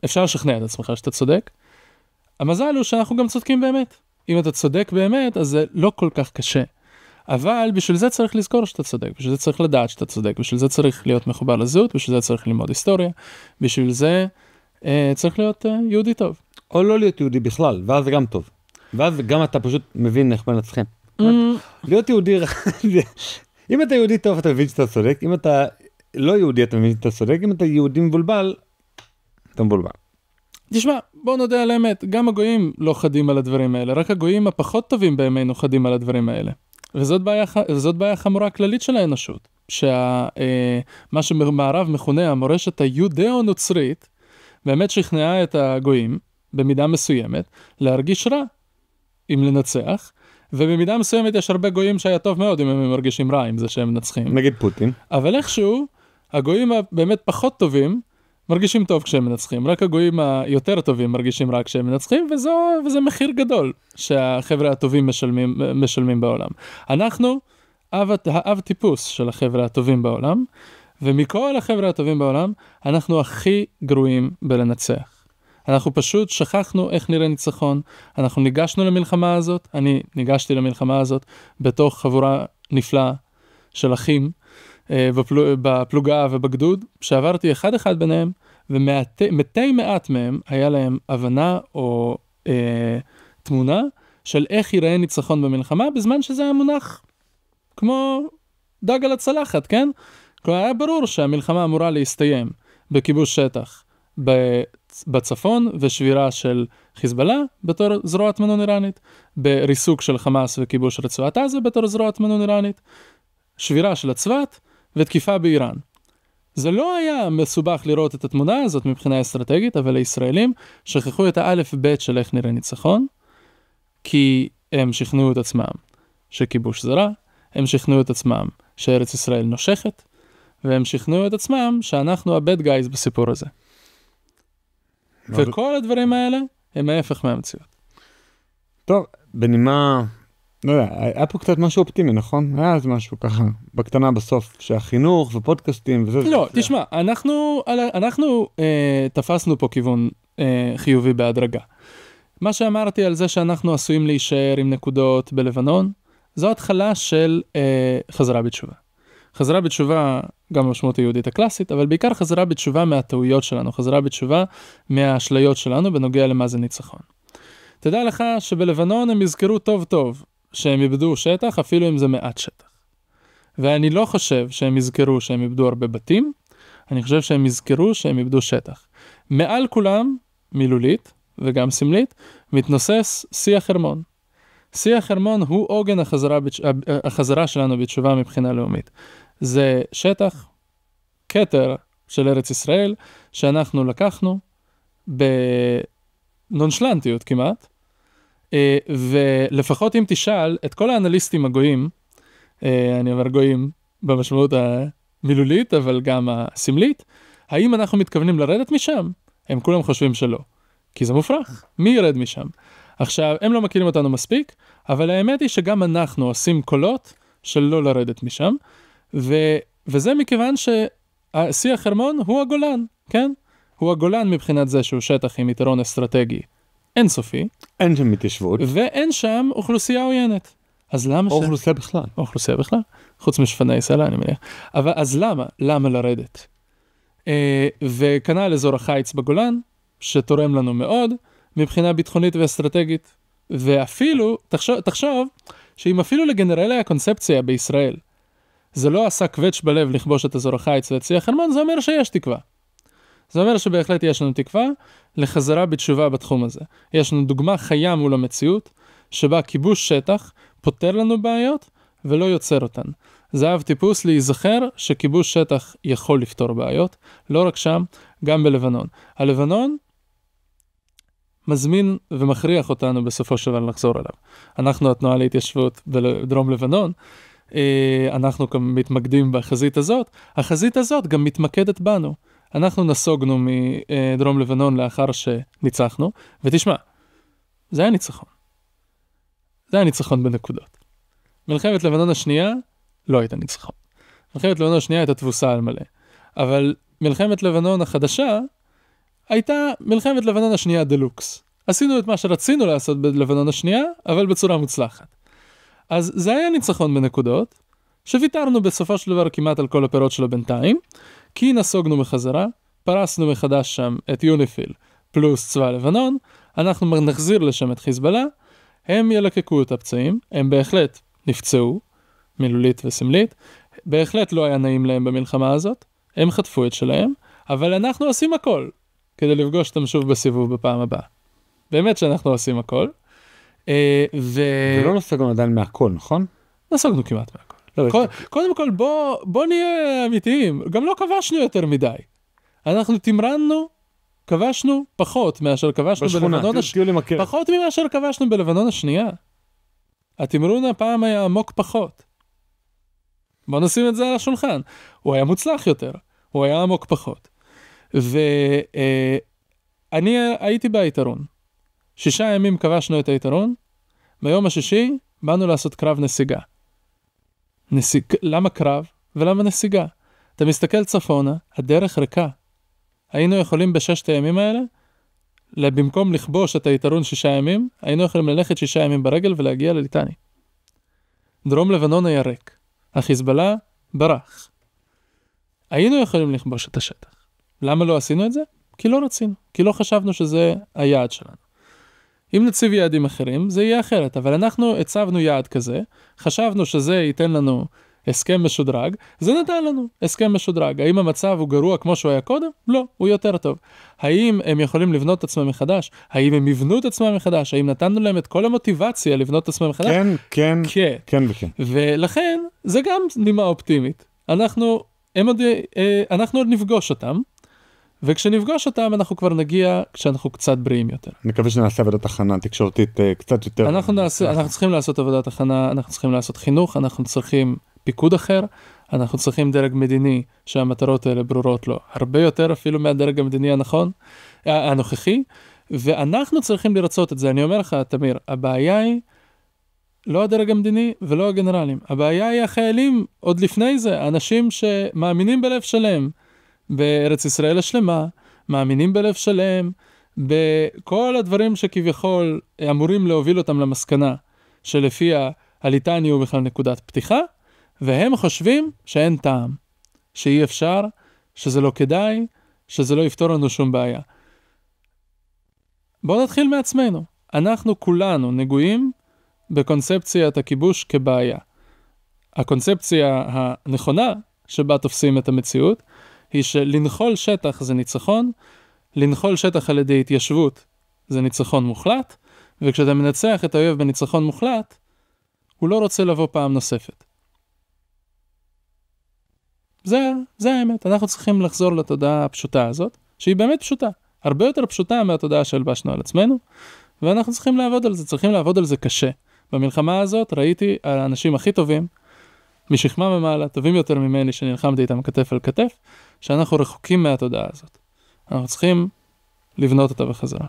S2: אפשר לשכנע את עצמך שאתה צודק. המזל הוא שאנחנו גם צודקים באמת. אם אתה צודק באמת, אז זה לא כל כך קשה. אבל בשביל זה צריך לזכור שאתה צודק, בשביל זה צריך לדעת שאתה צודק, בשביל זה צריך להיות מחובר לזהות, בשביל זה צריך ללמוד היסטוריה, בשביל זה צריך להיות יהודי טוב.
S1: או לא להיות יהודי בכלל, ואז זה גם טוב. ואז גם אתה פשוט מבין איך מנצחים. להיות יהודי, אם אתה יהודי טוב אתה מבין שאתה צודק, אם אתה לא יהודי אתה מבין שאתה צודק, אם אתה יהודי מבולבל, אתה מבולבל.
S2: תשמע, בוא נודה על האמת, גם הגויים לא חדים על הדברים האלה, רק הגויים הפחות טובים בימינו חדים על הדברים האלה. וזאת בעיה חמורה כללית של האנושות, מה שמערב מכונה המורשת היהודאו-נוצרית, באמת שכנעה את הגויים, במידה מסוימת, להרגיש רע, אם לנצח, ובמידה מסוימת יש הרבה גויים שהיה טוב מאוד אם הם מרגישים רע עם זה שהם מנצחים.
S1: נגיד פוטין.
S2: אבל איכשהו, הגויים הבאמת פחות טובים, מרגישים טוב כשהם מנצחים, רק הגויים היותר טובים מרגישים רע כשהם מנצחים, וזה מחיר גדול שהחבר'ה הטובים משלמים בעולם. אנחנו האב טיפוס של החבר'ה הטובים בעולם, ומכל החבר'ה הטובים בעולם, אנחנו הכי גרועים בלנצח. אנחנו פשוט שכחנו איך נראה ניצחון, אנחנו ניגשנו למלחמה הזאת, אני ניגשתי למלחמה הזאת בתוך חבורה נפלאה של אחים, בפלוגה ובגדוד, שעברתי אחד ביניהם, ומתי מעט מהם היה להם הבנה או תמונה של איך ייראה ניצחון במלחמה, בזמן שזה היה מונח כמו דג על הצלחת, כן? כלומר, היה ברור שהמלחמה אמורה להסתיים בכיבוש שטח בצפון ושבירה של חיזבאללה בתור זרועת מנון איראנית, בריסוק של חמאס וכיבוש רצועת עזה בתור זרועת מנון איראנית, שבירה של הצבת ותקיפה באיראן. זה לא היה מסובך לראות את התמונה הזאת מבחינה אסטרטגית, אבל הישראלים שכחו את האלף בית של איך נראה ניצחון, כי הם שכנעו את עצמם שכיבוש זה רע, הם שכנעו את עצמם שארץ ישראל נושכת, והם שכנעו את עצמם שאנחנו הבד גייז בסיפור הזה. וכל הדברים האלה הם ההפך מהמציאות.
S1: טוב, בנימה, לא יודע, היה פה קצת משהו אופטימי, נכון? היה אז משהו ככה, בקטנה בסוף, שהחינוך ופודקאסטים וזה...
S2: לא, תשמע, אנחנו תפסנו פה כיוון חיובי בהדרגה. מה שאמרתי על זה שאנחנו עשויים להישאר עם נקודות בלבנון, זו התחלה של חזרה בתשובה. חזרה בתשובה גם במשמעות היהודית הקלאסית, אבל בעיקר חזרה בתשובה מהטעויות שלנו, חזרה בתשובה מהאשליות שלנו בנוגע למה זה ניצחון. תדע לך שבלבנון הם יזכרו טוב טוב שהם איבדו שטח, אפילו אם זה מעט שטח. ואני לא חושב שהם יזכרו שהם איבדו הרבה בתים, אני חושב שהם יזכרו שהם איבדו שטח. מעל כולם, מילולית וגם סמלית, מתנוסס שיא החרמון. שיא החרמון הוא עוגן החזרה שלנו בתשובה מבחינה לאומית. זה שטח, כתר של ארץ ישראל, שאנחנו לקחנו בנונשלנטיות כמעט, ולפחות אם תשאל את כל האנליסטים הגויים, אני אומר גויים במשמעות המילולית, אבל גם הסמלית, האם אנחנו מתכוונים לרדת משם? הם כולם חושבים שלא. כי זה מופרך. מי ירד משם? עכשיו, הם לא מכירים אותנו מספיק, אבל האמת היא שגם אנחנו עושים קולות של לא לרדת משם, וזה מכיוון ששיא החרמון הוא הגולן, כן? הוא הגולן מבחינת זה שהוא שטח עם יתרון אסטרטגי אינסופי.
S1: אין שם התיישבות.
S2: ואין שם אוכלוסייה עוינת. אז למה
S1: או אוכלוסייה בכלל.
S2: או אוכלוסייה בכלל. חוץ משפני סלע, אני מניח. אבל אז למה? למה לרדת? וכנ"ל אזור החיץ בגולן, שתורם לנו מאוד, מבחינה ביטחונית ואסטרטגית. ואפילו, תחשוב, שאם אפילו לגנרלי הקונספציה בישראל, זה לא עשה קווץ' בלב לכבוש את אזור החיץ ואת שיא החרמון, זה אומר שיש תקווה. זה אומר שבהחלט יש לנו תקווה לחזרה בתשובה בתחום הזה. יש לנו דוגמה חיה מול המציאות, שבה כיבוש שטח פותר לנו בעיות ולא יוצר אותן. זה אב טיפוס להיזכר שכיבוש שטח יכול לפתור בעיות, לא רק שם, גם בלבנון. הלבנון מזמין ומכריח אותנו בסופו של דבר לחזור אליו. אנחנו התנועה להתיישבות בדרום לבנון, אנחנו גם מתמקדים בחזית הזאת, החזית הזאת גם מתמקדת בנו. אנחנו נסוגנו מדרום לבנון לאחר שניצחנו, ותשמע, זה היה ניצחון. זה היה ניצחון בנקודות. מלחמת לבנון השנייה לא הייתה ניצחון. מלחמת לבנון השנייה הייתה תבוסה על מלא. אבל מלחמת לבנון החדשה הייתה מלחמת לבנון השנייה דלוקס. עשינו את מה שרצינו לעשות בלבנון השנייה, אבל בצורה מוצלחת. אז זה היה ניצחון בנקודות, שוויתרנו בסופו של דבר כמעט על כל הפירות שלו בינתיים, כי נסוגנו מחזרה, פרסנו מחדש שם את יוניפיל פלוס צבא לבנון, אנחנו נחזיר לשם את חיזבאללה, הם ילקקו את הפצעים, הם בהחלט נפצעו, מילולית וסמלית, בהחלט לא היה נעים להם במלחמה הזאת, הם חטפו את שלהם, אבל אנחנו עושים הכל כדי לפגוש אותם שוב בסיבוב בפעם הבאה. באמת שאנחנו עושים הכל.
S1: ולא נסגנו עדיין מהכל, נכון?
S2: נסגנו כמעט מהכל. קודם כל בוא נהיה אמיתיים, גם לא כבשנו יותר מדי. אנחנו תמרנו, כבשנו פחות מאשר כבשנו בלבנון השנייה. פחות מאשר כבשנו בלבנון השנייה. התמרון הפעם היה עמוק פחות. בוא נשים את זה על השולחן. הוא היה מוצלח יותר, הוא היה עמוק פחות. ואני הייתי ביתרון. 6 ימים כבשנו את היתרון, ביום השישי באנו לעשות קרב נסיגה. למה קרב ולמה נסיגה? אתה מסתכל צפונה, הדרך ריקה. היינו יכולים ב6 הימים האלה, במקום לכבוש את היתרון 6 ימים, היינו יכולים ללכת 6 ימים ברגל ולהגיע לליטני. דרום לבנון היה ריק. החיזבאללה ברח. היינו יכולים לכבוש את השטח. למה לא עשינו את זה? כי לא רצינו. כי לא חשבנו שזה היעד שלנו. אם נציב יעדים אחרים, זה יהיה אחרת. אבל אנחנו הצבנו יעד כזה, חשבנו שזה ייתן לנו הסכם משודרג, זה נתן לנו הסכם משודרג. האם המצב הוא גרוע כמו שהוא היה קודם? לא, הוא יותר טוב. האם הם יכולים לבנות את עצמם מחדש? האם הם יבנו את עצמם מחדש? האם נתנו להם את כל המוטיבציה לבנות את עצמם מחדש?
S1: כן.
S2: ולכן, זה גם נימה אופטימית. אנחנו עוד נפגוש אותם, וכשנפגוש אותם אנחנו כבר נגיע כשאנחנו קצת בריאים יותר.
S1: אני מקווה שנעשה עבודת הכנה תקשורתית קצת יותר.
S2: אנחנו צריכים לעשות עבודת הכנה, אנחנו צריכים לעשות חינוך, אנחנו צריכים פיקוד אחר, אנחנו צריכים דרג מדיני שהמטרות האלה ברורות לו, הרבה יותר אפילו מהדרג המדיני הנוכחי, ואנחנו צריכים לרצות את זה. אני אומר לך, תמיר, הבעיה היא לא הדרג המדיני ולא הגנרלים, הבעיה היא החיילים עוד לפני זה, אנשים שמאמינים בלב שלם, בארץ ישראל השלמה, מאמינים בלב שלם, בכל הדברים שכביכול אמורים להוביל אותם למסקנה, שלפיה הליטני הוא בכלל נקודת פתיחה, והם חושבים שאין טעם, שאי אפשר, שזה לא כדאי, שזה לא יפתור לנו שום בעיה. בואו נתחיל מעצמנו. אנחנו כולנו נגועים בקונספציית הכיבוש כבעיה. הקונספציה הנכונה שבה תופסים את המציאות, היא שלנחול שטח זה ניצחון, לנחול שטח על ידי התיישבות זה ניצחון מוחלט, וכשאתה מנצח את האויב בניצחון מוחלט, הוא לא רוצה לבוא פעם נוספת. זה האמת. אנחנו צריכים לחזור לתודעה הפשוטה הזאת, שהיא באמת פשוטה. הרבה יותר פשוטה מהתודעה שהלבשנו על עצמנו, ואנחנו צריכים לעבוד על זה. צריכים לעבוד על זה קשה. במלחמה הזאת ראיתי האנשים הכי טובים, משכמה ממעלה, טובים יותר ממני שנלחמתי איתם כתף על כתף, שאנחנו רחוקים מהתודעה הזאת. אנחנו צריכים לבנות אותה בחזרה.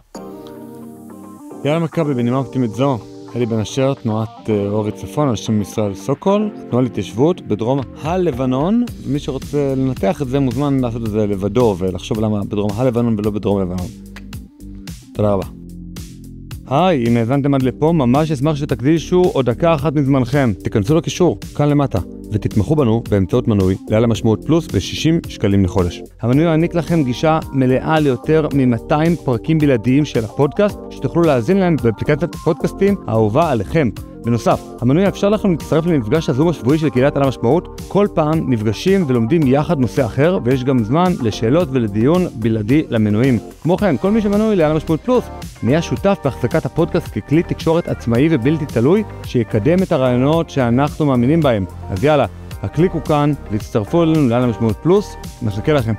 S1: יאללה מכבי, בנימה אופטימית זו, אלי בן אשר, תנועת אורי צפון, על שם ישראל סוקול, תנועה להתיישבות בדרום הלבנון, ומי שרוצה לנתח את זה מוזמן לעשות את זה לבדו, ולחשוב למה בדרום הלבנון ולא בדרום לבנון. תודה רבה. היי, אם האזנתם עד לפה, ממש אשמח שתקדישו עוד דקה אחת מזמנכם. תיכנסו לקישור, כאן למטה, ותתמכו בנו באמצעות מנוי לעל המשמעות פלוס ב-60 שקלים לחודש. המנוי יעניק לכם גישה מלאה ליותר מ-200 פרקים בלעדיים של הפודקאסט, שתוכלו להאזין להם באפליקציית הפודקאסטים האהובה עליכם. בנוסף, המנוי יאפשר לכם להצטרף למפגש הזום השבועי של קהילת על המשמעות. כל פעם נפגשים ולומדים יחד נושא אחר, ויש גם זמן לשאלות ולדיון בלעדי למנויים. כמו כן, כל מי שמנוי לעל המשמעות פלוס נהיה שותף בהחזקת הפודקאסט ככלי תקשורת עצמאי ובלתי תלוי, שיקדם את הרעיונות שאנחנו מאמינים בהם. אז יאללה, הקליקו כאן והצטרפו אלינו לעל המשמעות פלוס. נחכה לכם.